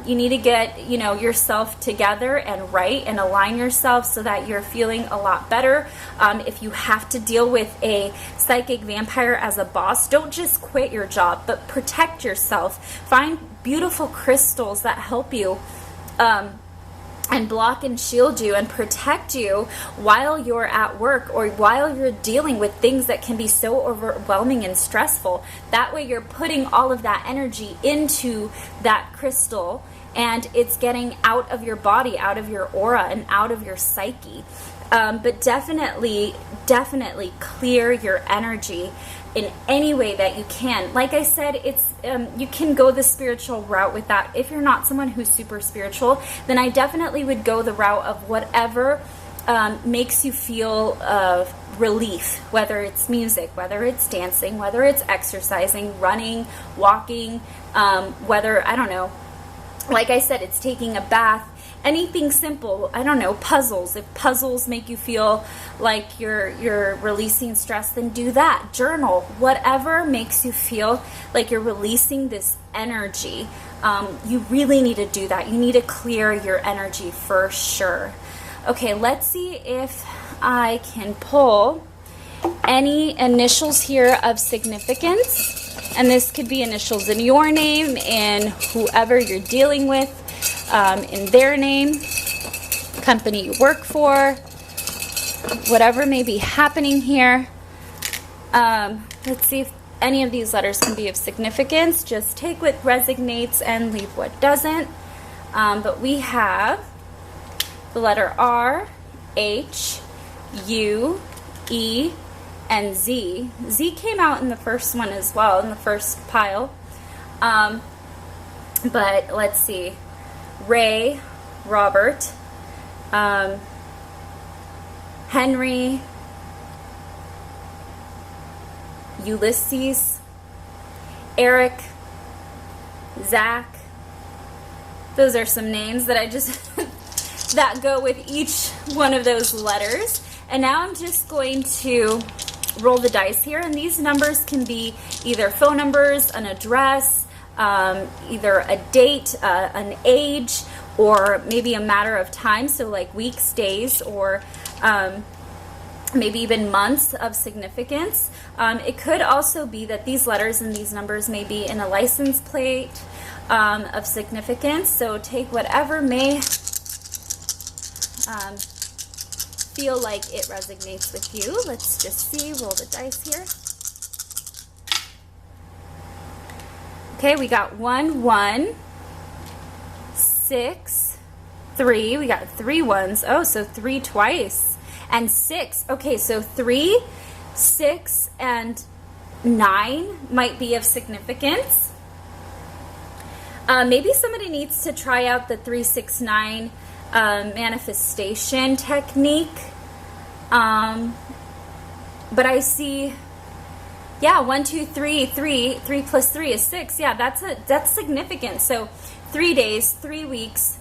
[SPEAKER 1] You need to get, yourself together and right and align yourself so that you're feeling a lot better. If you have to deal with a psychic vampire as a boss, don't just quit your job, but protect yourself. Find beautiful crystals that help you. And block and shield you and protect you while you're at work or while you're dealing with things that can be so overwhelming and stressful. That way you're putting all of that energy into that crystal and it's getting out of your body, out of your aura, and out of your psyche. But definitely clear your energy in any way that you can. Like I said, it's you can go the spiritual route with that. If you're not someone who's super spiritual, then I definitely would go the route of whatever makes you feel relief, whether it's music, whether it's dancing, whether it's exercising, running, walking, whether, I don't know, like I said, it's taking a bath. Anything simple, I don't know, puzzles. If puzzles make you feel like you're releasing stress, then do that. Journal, whatever makes you feel like you're releasing this energy. You really need to do that. You need to clear your energy for sure. Okay, let's see if I can pull any initials here of significance. And this could be initials in your name, in whoever you're dealing with. In their name, company you work for, whatever may be happening here. Let's see if any of these letters can be of significance. Just take what resonates and leave what doesn't. But we have the letter R, H, U, E, and Z. Z came out in the first one as well, in the first pile. But let's see. Ray, Robert, Henry, Ulysses, Eric, Zach. Those are some names that I just that go with each one of those letters. And now I'm just going to roll the dice here, and these numbers can be either phone numbers, an address, either a date, an age, or maybe a matter of time, so like weeks, days, or maybe even months of significance. It could also be that these letters and these numbers may be in a license plate of significance. So take whatever may feel like it resonates with you. Let's just see, roll the dice here. Okay, we got 1, 1, 6, 3. We got 3 ones. Oh, so 3 twice. And 6. Okay, so 3, 6, and 9 might be of significance. Maybe somebody needs to try out the 369 manifestation technique. But I see, yeah, 1, 2, 3, 3. 3 plus 3 is 6. Yeah, that's significant. So 3 days, 3 weeks,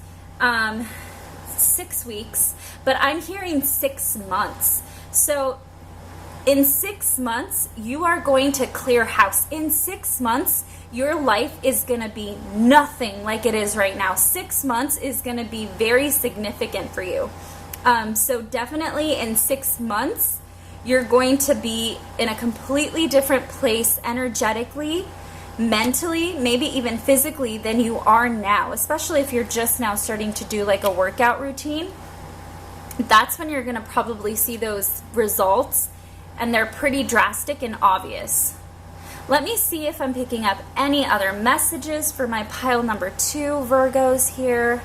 [SPEAKER 1] 6 weeks, but I'm hearing 6 months. So in 6 months, you are going to clear house. In 6 months, your life is going to be nothing like it is right now. 6 months is going to be very significant for you. So definitely in 6 months, you're going to be in a completely different place energetically, mentally, maybe even physically than you are now, especially if you're just now starting to do like a workout routine. That's when you're going to probably see those results, and they're pretty drastic and obvious. Let me see if I'm picking up any other messages for my pile number 2 Virgos here.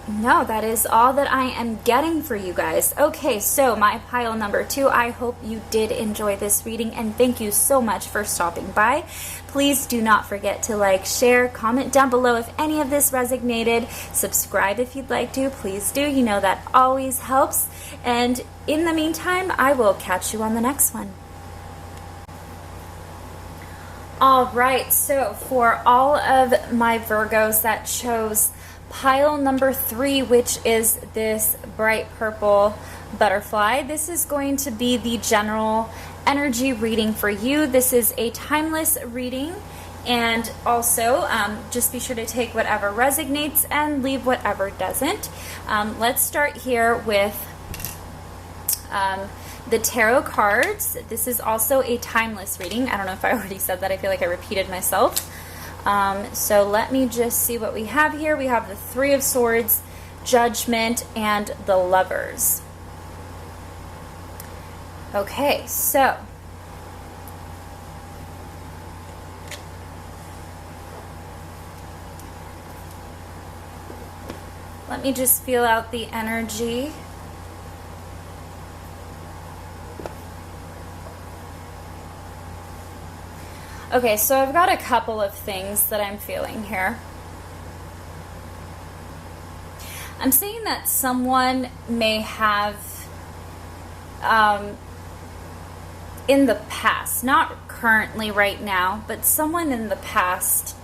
[SPEAKER 1] No, that is all that I am getting for you guys. Okay, so my pile number 2, I hope you did enjoy this reading, and thank you so much for stopping by. Please do not forget to like, share, comment down below if any of this resonated. Subscribe if you'd like to. Please do. You know that always helps. And in the meantime, I will catch you on the next one. All right, so for all of my Virgos that chose pile number 3, which is this bright purple butterfly, this is going to be the general energy reading for you. This is a timeless reading, and also just be sure to take whatever resonates and leave whatever doesn't. Let's start here with the tarot cards. This is also a timeless reading. I don't know if I already said that. I feel like I repeated myself. So let me just see what we have here. We have the 3 of Swords, Judgment, and the Lovers. Okay, so let me just feel out the energy. Okay, so I've got a couple of things that I'm feeling here. I'm seeing that someone may have, in the past, not currently right now, but someone in the past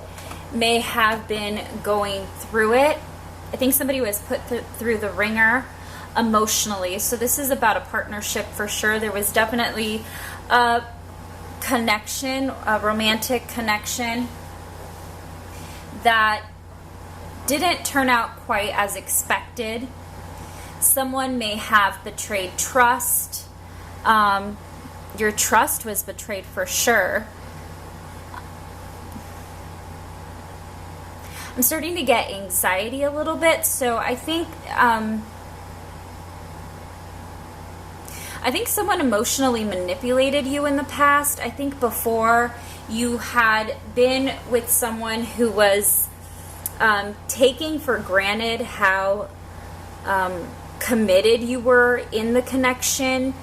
[SPEAKER 1] may have been going through it. I think somebody was put through the ringer emotionally. So this is about a partnership for sure. There was definitely a connection, a romantic connection that didn't turn out quite as expected. Someone may have betrayed trust. Your trust was betrayed for sure. I'm starting to get anxiety a little bit, so I think someone emotionally manipulated you in the past. I think before you had been with someone who was taking for granted how committed you were in the connection.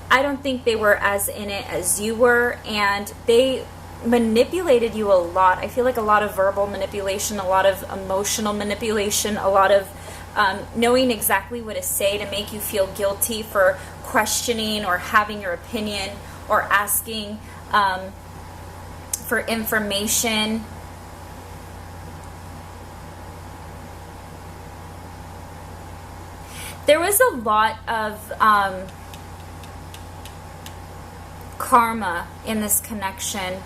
[SPEAKER 1] I don't think they were as in it as you were, and they manipulated you a lot. I feel like a lot of verbal manipulation, a lot of emotional manipulation, a lot of knowing exactly what to say to make you feel guilty for questioning or having your opinion or asking for information. There was a lot of karma in this connection.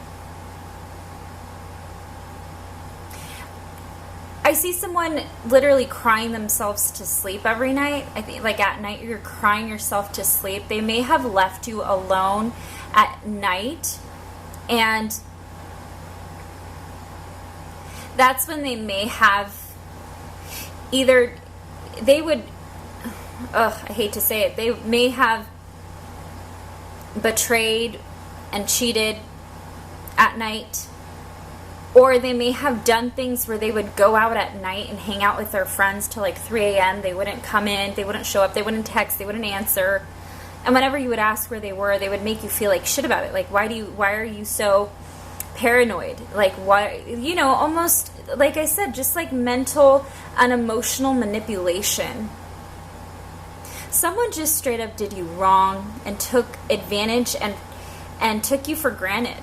[SPEAKER 1] I see someone literally crying themselves to sleep every night. I think like at night you're crying yourself to sleep. They may have left you alone at night, and that's when they may have either, they would, I hate to say it, they may have betrayed and cheated at night, or they may have done things where they would go out at night and hang out with their friends till like 3 a.m. They wouldn't come in, they wouldn't show up, they wouldn't text, they wouldn't answer. And whenever you would ask where they were, they would make you feel like shit about it. Like, why are you so paranoid? Like, why, you know, almost, like I said, just like mental and emotional manipulation. Someone just straight up did you wrong and took advantage and took you for granted.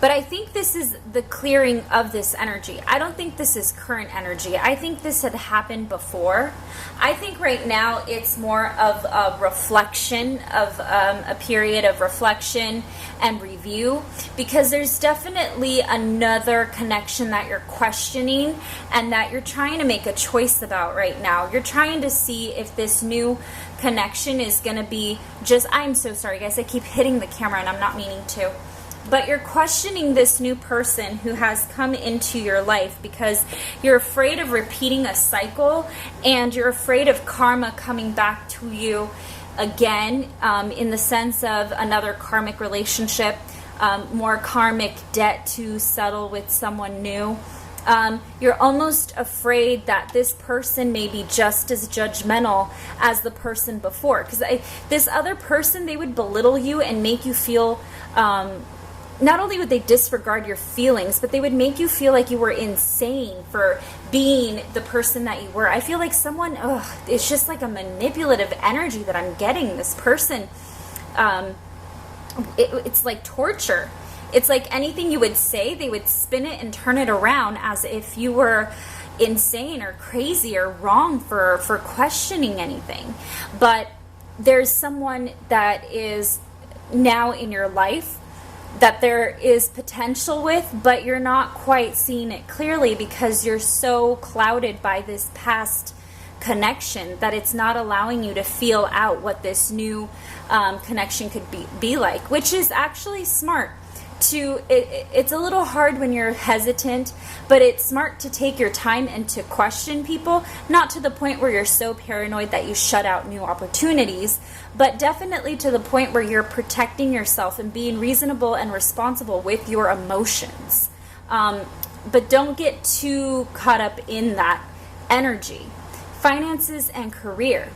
[SPEAKER 1] But I think this is the clearing of this energy. I don't think this is current energy. I think this had happened before. I think right now it's more of a reflection, of a period of reflection and review, because there's definitely another connection that you're questioning and that you're trying to make a choice about right now. You're trying to see if this new connection is going to be just, I'm so sorry guys, I keep hitting the camera and I'm not meaning to. But you're questioning this new person who has come into your life because you're afraid of repeating a cycle, and you're afraid of karma coming back to you again, in the sense of another karmic relationship, more karmic debt to settle with someone new. You're almost afraid that this person may be just as judgmental as the person before. Because this other person, they would belittle you and make you feel... not only would they disregard your feelings, but they would make you feel like you were insane for being the person that you were. I feel like someone, it's just like a manipulative energy that I'm getting. This person, it's like torture. It's like anything you would say, they would spin it and turn it around as if you were insane or crazy or wrong for questioning anything. But there's someone that is now in your life that there is potential with, but you're not quite seeing it clearly because you're so clouded by this past connection that it's not allowing you to feel out what this new connection could be like, which is actually smart. It's a little hard when you're hesitant, but it's smart to take your time and to question people, not to the point where you're so paranoid that you shut out new opportunities, but definitely to the point where you're protecting yourself and being reasonable and responsible with your emotions. But don't get too caught up in that energy. Finances and career.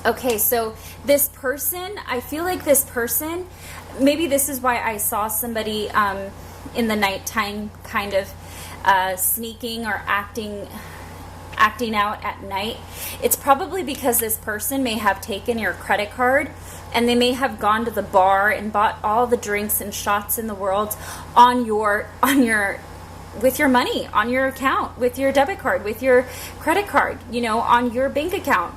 [SPEAKER 1] Okay, so this person, I feel like this person, maybe this is why I saw somebody in the nighttime kind of sneaking or acting out at night. It's probably because this person may have taken your credit card and they may have gone to the bar and bought all the drinks and shots in the world with your money, on your account, with your debit card, with your credit card, on your bank account.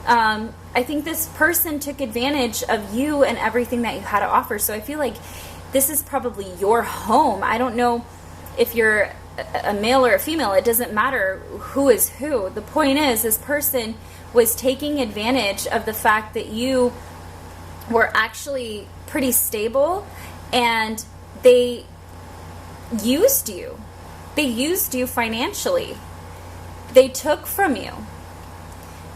[SPEAKER 1] I think this person took advantage of you and everything that you had to offer. So I feel like this is probably your home. I don't know if you're a male or a female. It doesn't matter who is who. The point is, this person was taking advantage of the fact that you were actually pretty stable, and they used you. They used you financially. They took from you.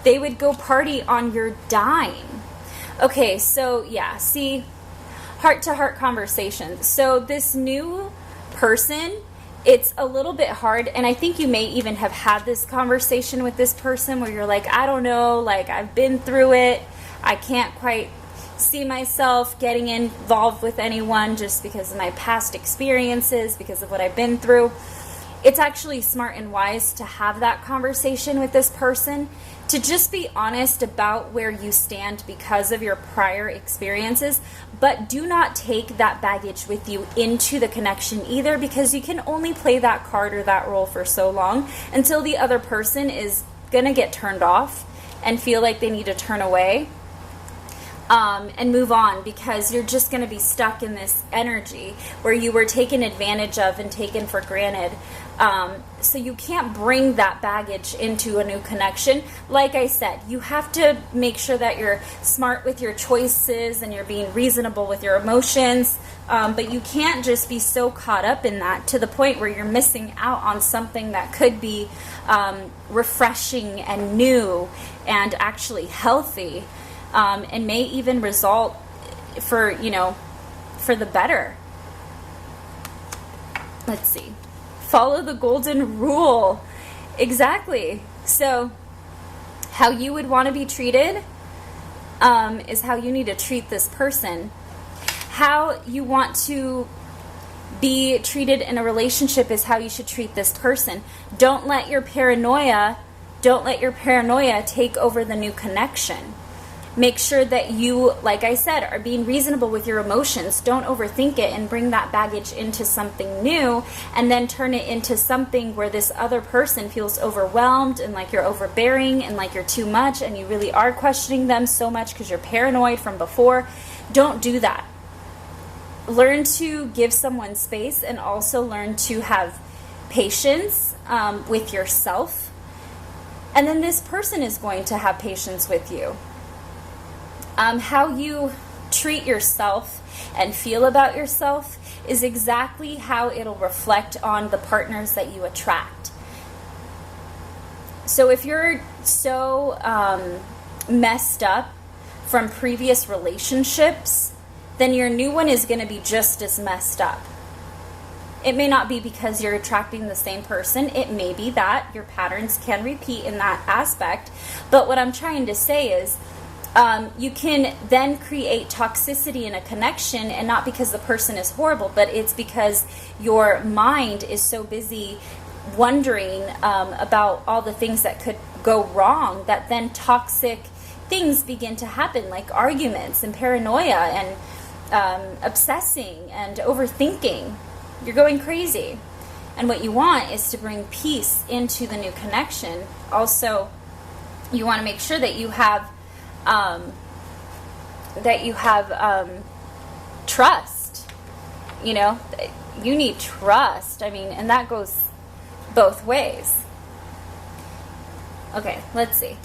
[SPEAKER 1] They would go party on your dime. Okay, so yeah, see, heart-to-heart conversations. So this new person, it's a little bit hard, and I think you may even have had this conversation with this person where you're like, I don't know, like I've been through it. I can't quite see myself getting involved with anyone just because of my past experiences, because of what I've been through. It's actually smart and wise to have that conversation with this person, to just be honest about where you stand because of your prior experiences, but do not take that baggage with you into the connection either, because you can only play that card or that role for so long until the other person is going to get turned off and feel like they need to turn away. and move on, because you're just going to be stuck in this energy where you were taken advantage of and taken for granted. So you can't bring that baggage into a new connection. Like I said, you have to make sure that you're smart with your choices and you're being reasonable with your emotions. But you can't just be so caught up in that to the point where you're missing out on something that could be refreshing and new and actually healthy, and may even result for the better. Let's see. Follow the golden rule. Exactly. So how you would want to be treated is how you need to treat this person. How you want to be treated in a relationship is how you should treat this person. Don't let your paranoia take over the new connection. Make sure that you, like I said, are being reasonable with your emotions. Don't overthink it and bring that baggage into something new and then turn it into something where this other person feels overwhelmed and like you're overbearing and like you're too much and you really are questioning them so much because you're paranoid from before. Don't do that. Learn to give someone space and also learn to have patience with yourself. And then this person is going to have patience with you. How you treat yourself and feel about yourself is exactly how it'll reflect on the partners that you attract. So if you're so messed up from previous relationships, then your new one is going to be just as messed up. It may not be because you're attracting the same person. It may be that your patterns can repeat in that aspect. But what I'm trying to say is, you can then create toxicity in a connection, and not because the person is horrible, but it's because your mind is so busy wondering about all the things that could go wrong, that then toxic things begin to happen, like arguments and paranoia and obsessing and overthinking. You're going crazy. And what you want is to bring peace into the new connection. Also, you want to make sure that you have trust. You need trust. And that goes both ways. Okay, let's see.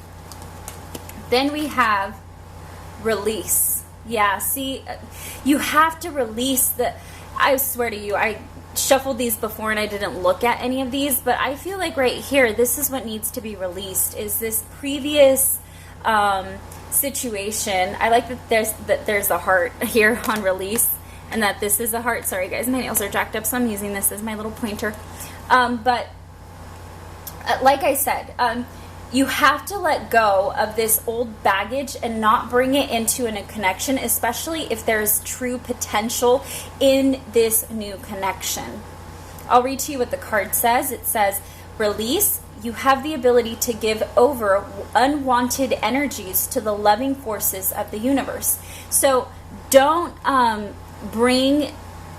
[SPEAKER 1] Then we have release. Yeah, see, you have to release I swear to you, I shuffled these before and I didn't look at any of these, but I feel like right here, this is what needs to be released, is this previous situation. I like that there's a heart here on release, and that this is a heart. Sorry guys, my nails are jacked up, so I'm using this as my little pointer. But like I said, you have to let go of this old baggage and not bring it into a connection, especially if there's true potential in this new connection. I'll read to you what the card says. It says, release. You have the ability to give over unwanted energies to the loving forces of the universe. So don't bring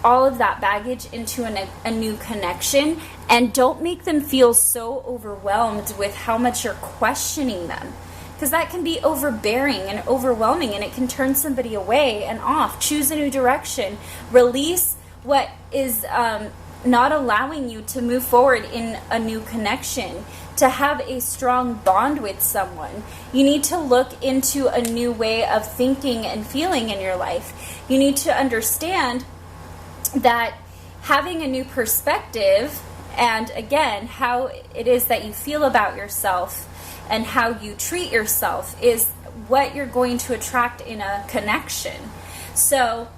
[SPEAKER 1] all of that baggage into a new connection, and don't make them feel so overwhelmed with how much you're questioning them, because that can be overbearing and overwhelming, and it can turn somebody away and off. Choose a new direction. Release what is not allowing you to move forward in a new connection, to have a strong bond with someone. You need to look into a new way of thinking and feeling in your life. You need to understand that having a new perspective, and again, how it is that you feel about yourself and how you treat yourself, is what you're going to attract in a connection. So,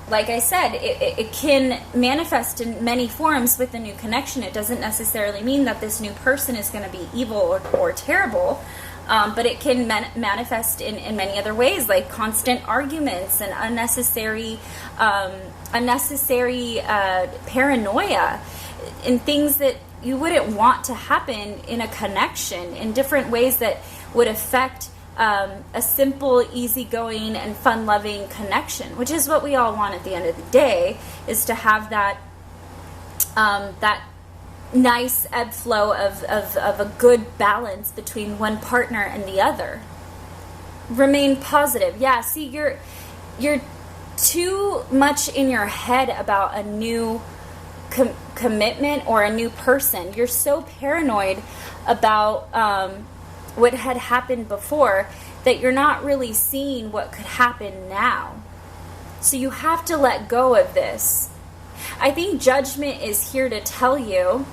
[SPEAKER 1] like I said, it can manifest in many forms with a new connection. It doesn't necessarily mean that this new person is going to be evil or terrible, but it can manifest in many other ways, like constant arguments and unnecessary paranoia, and things that you wouldn't want to happen in a connection, in different ways that would affect a simple, easygoing, and fun-loving connection, which is what we all want at the end of the day, is to have that nice ebb flow of a good balance between one partner and the other. Remain positive. Yeah, see, you're too much in your head about a new commitment or a new person. You're so paranoid about what had happened before that you're not really seeing what could happen now. So you have to let go of this. I think Judgment is here to tell you.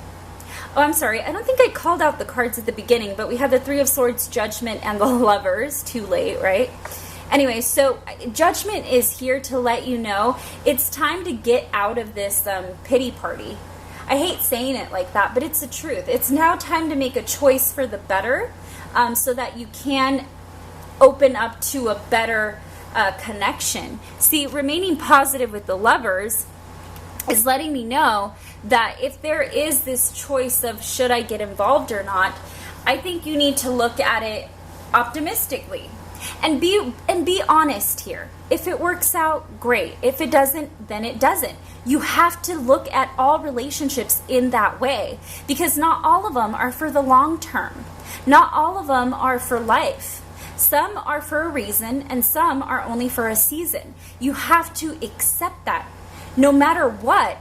[SPEAKER 1] Oh, I'm sorry. I don't think I called out the cards at the beginning, but we have the Three of Swords, Judgment, and the Lovers. Too late, right? Anyway, so Judgment is here to let you know it's time to get out of this pity party. I hate saying it like that, but it's the truth. It's now time to make a choice for the better, so that you can open up to a better connection. See, remaining positive with the Lovers is letting me know that if there is this choice of should I get involved or not, I think you need to look at it optimistically and be honest here. If it works out, great. If it doesn't, then it doesn't. You have to look at all relationships in that way, because not all of them are for the long term. Not all of them are for life. Some are for a reason and some are only for a season. You have to accept that. No matter what,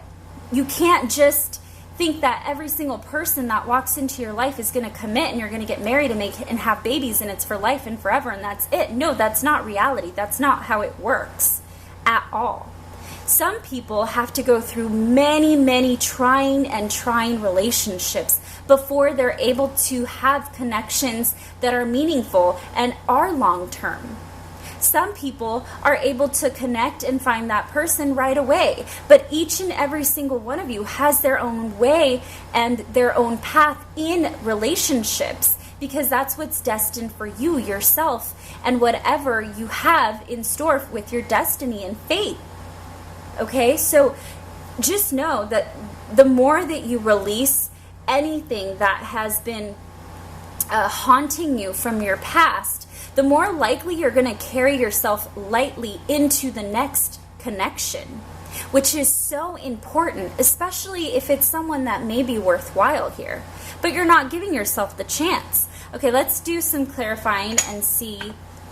[SPEAKER 1] you can't just think that every single person that walks into your life is going to commit and you're going to get married and have babies and it's for life and forever and that's it. No, that's not reality. That's not how it works at all. Some people have to go through many, many trying relationships before they're able to have connections that are meaningful and are long-term. Some people are able to connect and find that person right away, but each and every single one of you has their own way and their own path in relationships, because that's what's destined for you, yourself, and whatever you have in store with your destiny and fate. Okay, so just know that the more that you release anything that has been haunting you from your past, the more likely you're going to carry yourself lightly into the next connection, which is so important, especially if it's someone that may be worthwhile here, but you're not giving yourself the chance. Okay, let's do some clarifying and see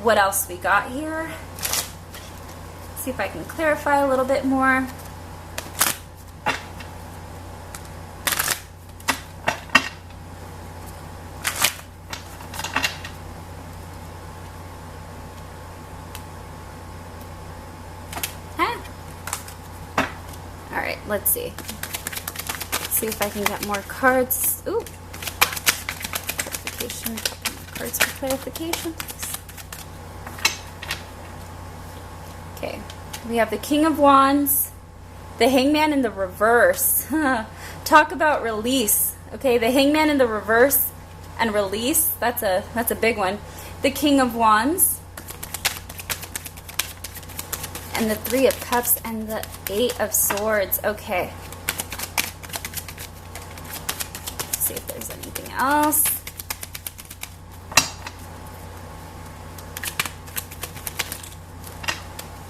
[SPEAKER 1] what else we got here. See if I can clarify a little bit more. Let's see. See if I can get more cards. Ooh. Clarification. Cards for clarification, please. Okay. We have the King of Wands, the Hangman in the reverse. Talk about release. Okay, the Hangman in the reverse and release. That's a big one. The King of Wands, and the Three of Cups and the Eight of Swords. Okay. Let's see if there's anything else.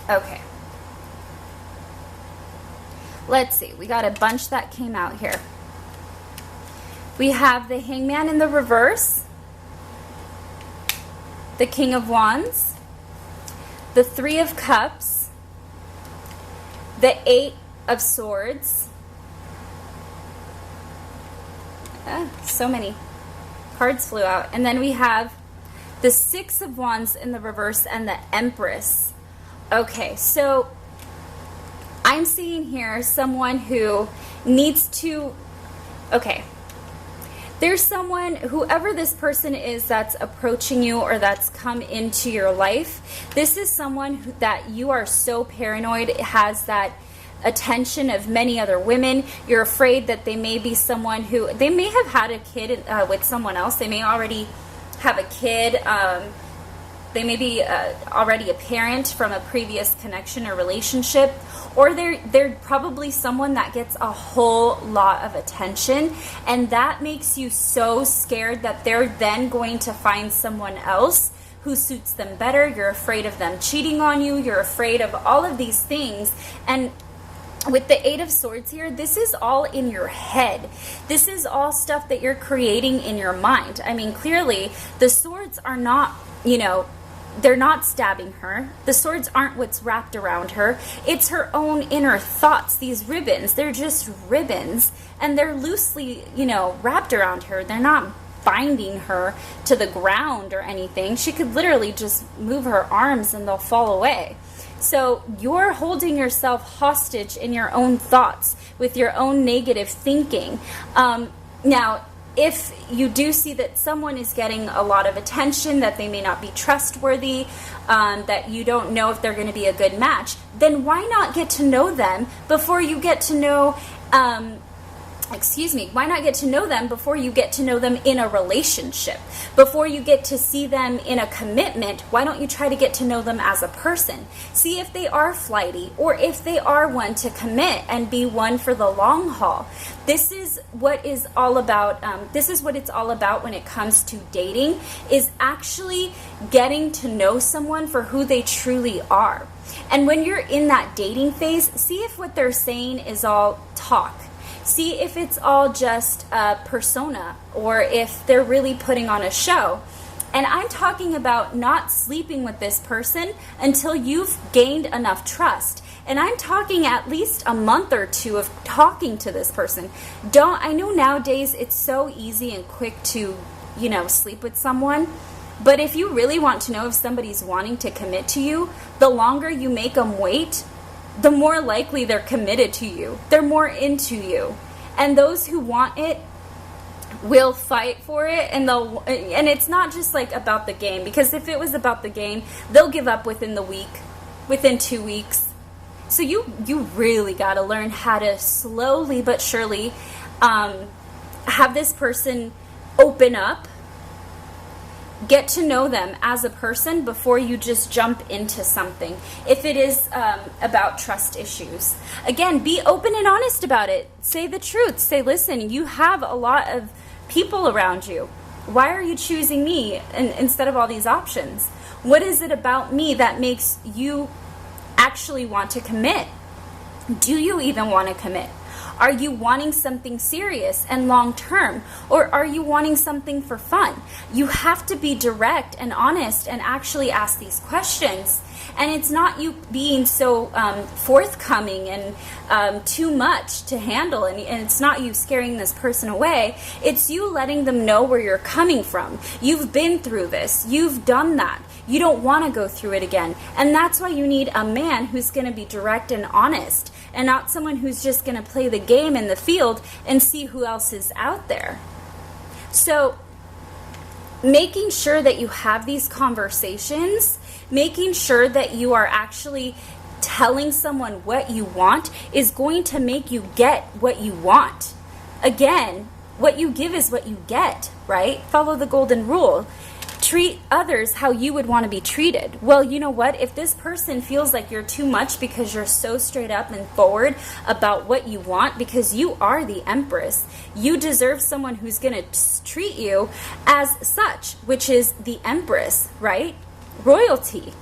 [SPEAKER 1] Okay. Let's see. We got a bunch that came out here. We have the Hangman in the reverse, the King of Wands, the Three of Cups, the Eight of Swords. So many cards flew out. And then we have the Six of Wands in the reverse and the Empress. Okay, so I'm seeing here someone who needs to... Okay. There's someone, whoever this person is that's approaching you or that's come into your life, this is someone that you are so paranoid has that attention of many other women. You're afraid that they may be someone who, they may have had a kid with someone else. They may already have a kid. They may be already a parent from a previous connection or relationship, or they're probably someone that gets a whole lot of attention, and that makes you so scared that they're then going to find someone else who suits them better. You're afraid of them cheating on you. You're afraid of all of these things. And with the Eight of Swords here, this is all in your head. This is all stuff that you're creating in your mind. I mean, clearly, the swords are not, they're not stabbing her. The swords aren't what's wrapped around her. It's her own inner thoughts. These ribbons, they're just ribbons, and they're loosely, wrapped around her. They're not binding her to the ground or anything. She could literally just move her arms and they'll fall away. So you're holding yourself hostage in your own thoughts with your own negative thinking. Now, if you do see that someone is getting a lot of attention, that they may not be trustworthy, that you don't know if they're going to be a good match, then why not get to know them before you get to know, why not get to know them before you get to know them in a relationship? Before you get to see them in a commitment, why don't you try to get to know them as a person? See if they are flighty, or if they are one to commit and be one for the long haul. This is what is all about. This is what it's all about when it comes to dating, is actually getting to know someone for who they truly are. And when you're in that dating phase, see if what they're saying is all talk. See if it's all just a persona, or if they're really putting on a show. And I'm talking about not sleeping with this person until you've gained enough trust. And I'm talking at least a month or two of talking to this person. I know nowadays it's so easy and quick to, sleep with someone. But if you really want to know if somebody's wanting to commit to you, the longer you make them wait, the more likely they're committed to you. They're more into you. And those who want it will fight for it, and it's not just like about the game, because if it was about the game, they'll give up within the week, within 2 weeks. So you really got to learn how to slowly but surely have this person open up, get to know them as a person before you just jump into something. If it is about trust issues, again, be open and honest about it. Say the truth. Say, listen, you have a lot of people around you. Why are you choosing me instead of all these options? What is it about me that makes you actually want to commit? Do you even want to commit? Are you wanting something serious and long-term, or are you wanting something for fun? You have to be direct and honest and actually ask these questions. And it's not you being so forthcoming and too much to handle, and it's not you scaring this person away. It's you letting them know where you're coming from. You've been through this. You've done that. You don't want to go through it again. And that's why you need a man who's going to be direct and honest, and not someone who's just going to play the game in the field and see who else is out there. So making sure that you have these conversations, making sure that you are actually telling someone what you want, is going to make you get what you want. Again, what you give is what you get, right? Follow the golden rule. Treat others how you would want to be treated. Well, you know what? If this person feels like you're too much because you're so straight up and forward about what you want, because you are the Empress, you deserve someone who's going to treat you as such, which is the Empress, right? Royalty.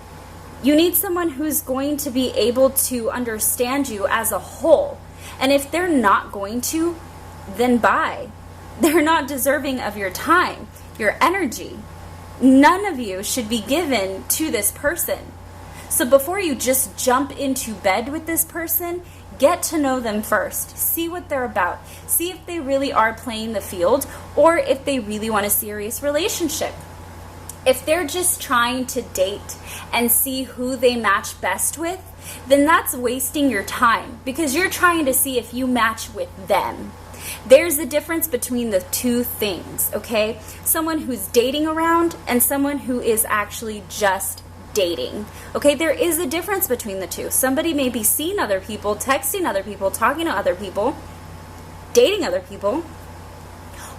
[SPEAKER 1] You need someone who's going to be able to understand you as a whole. And if they're not going to, then bye. They're not deserving of your time, your energy. None of you should be given to this person. So before you just jump into bed with this person, get to know them first. See what they're about. See if they really are playing the field, or if they really want a serious relationship. If they're just trying to date and see who they match best with, then that's wasting your time, because you're trying to see if you match with them. There's a difference between the two things, okay? Someone who's dating around and someone who is actually just dating, okay? There is a difference between the two. Somebody may be seeing other people, texting other people, talking to other people, dating other people,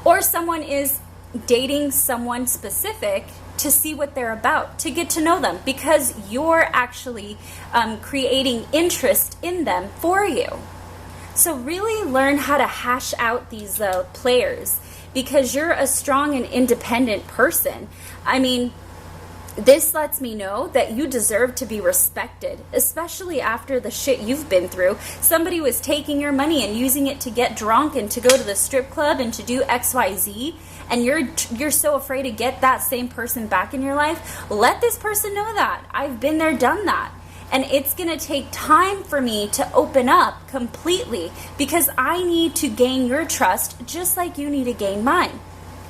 [SPEAKER 1] or someone is dating someone specific to see what they're about, to get to know them, because you're actually creating interest in them for you. So really learn how to hash out these players, because you're a strong and independent person. I mean, This lets me know that you deserve to be respected, especially after the shit you've been through. Somebody was taking your money and using it to get drunk and to go to the strip club and to do XYZ, and you're so afraid to get that same person back in your life. Let this person know that. I've been there, done that. And it's going to take time for me to open up completely because I need to gain your trust just like you need to gain mine.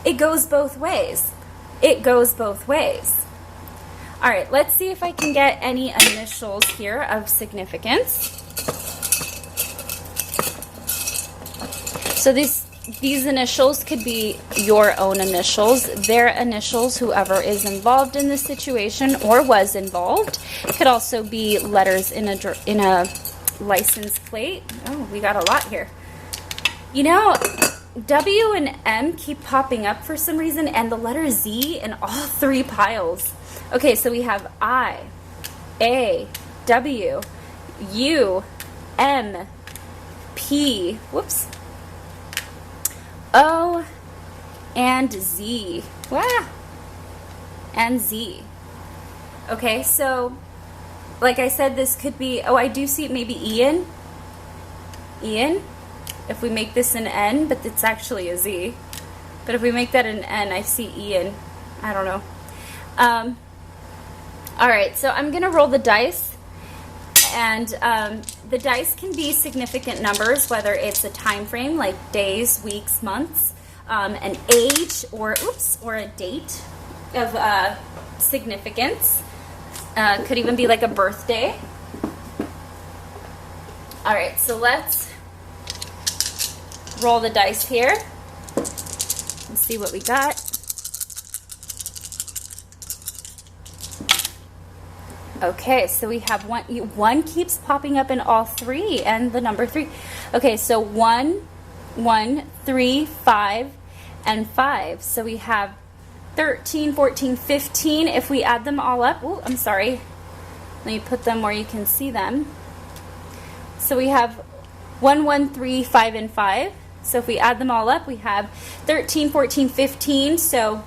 [SPEAKER 1] It goes both ways. It goes both ways. All right, let's see if I can get any initials here of significance. So these initials could be your own initials, their initials, whoever is involved in this situation or was involved. It could also be letters in a license plate. Oh, we got a lot here. You know, W and M keep popping up for some reason, and the letter Z in all three piles. Okay, so we have I, A, W, U, M, P, whoops, O, and Z. Wow. And Z. Okay, so like I said, this could be, oh, I do see maybe Ian. Ian. If we make this an N, but it's actually a Z. But if we make that an N, I see Ian. I don't know. All right, so I'm going to roll the dice. And the dice can be significant numbers, whether it's a time frame like days, weeks, months, an age, or a date of significance. Could even be like a birthday. All right, so let's roll the dice here and see what we got. Okay, so we have one keeps popping up in all three, and the number 3. Okay, so 1, 3, 5, and 5. So we have 13, 14, 15. If we add them all up, oh, I'm sorry. Let me put them where you can see them. So we have 1, 1, 3, 5, and 5. So if we add them all up, we have 13, 14, 15. So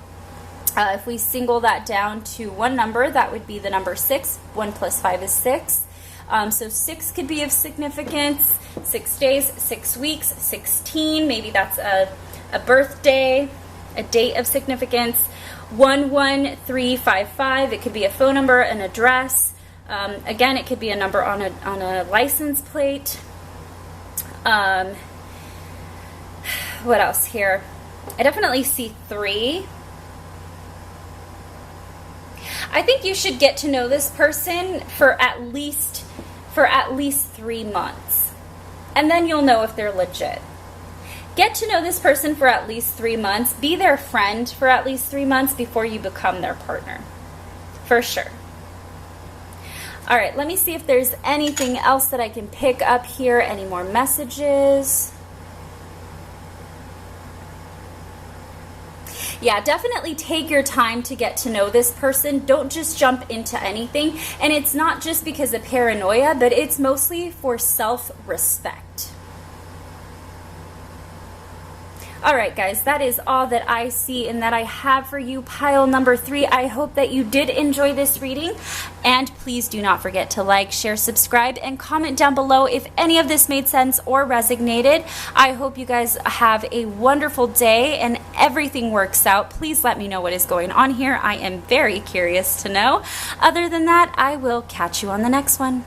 [SPEAKER 1] if we single that down to one number, that would be the number 6. 1 plus 5 is 6. So 6 could be of significance. 6 days, 6 weeks, 16. Maybe that's a birthday, a date of significance. 1, 1, 3, 5, 5. It could be a phone number, an address. Again, it could be a number on a license plate. What else here? I definitely see 3. I think you should get to know this person for at least 3 months. And then you'll know if they're legit. Get to know this person for at least 3 months. Be their friend for at least 3 months before you become their partner. For sure. All right, let me see if there's anything else that I can pick up here. Any more messages? Yeah, definitely take your time to get to know this person. Don't just jump into anything. And it's not just because of paranoia, but it's mostly for self-respect. All right, guys, that is all that I see and that I have for you, pile number 3. I hope that you did enjoy this reading. And please do not forget to like, share, subscribe, and comment down below if any of this made sense or resonated. I hope you guys have a wonderful day and everything works out. Please let me know what is going on here. I am very curious to know. Other than that, I will catch you on the next one.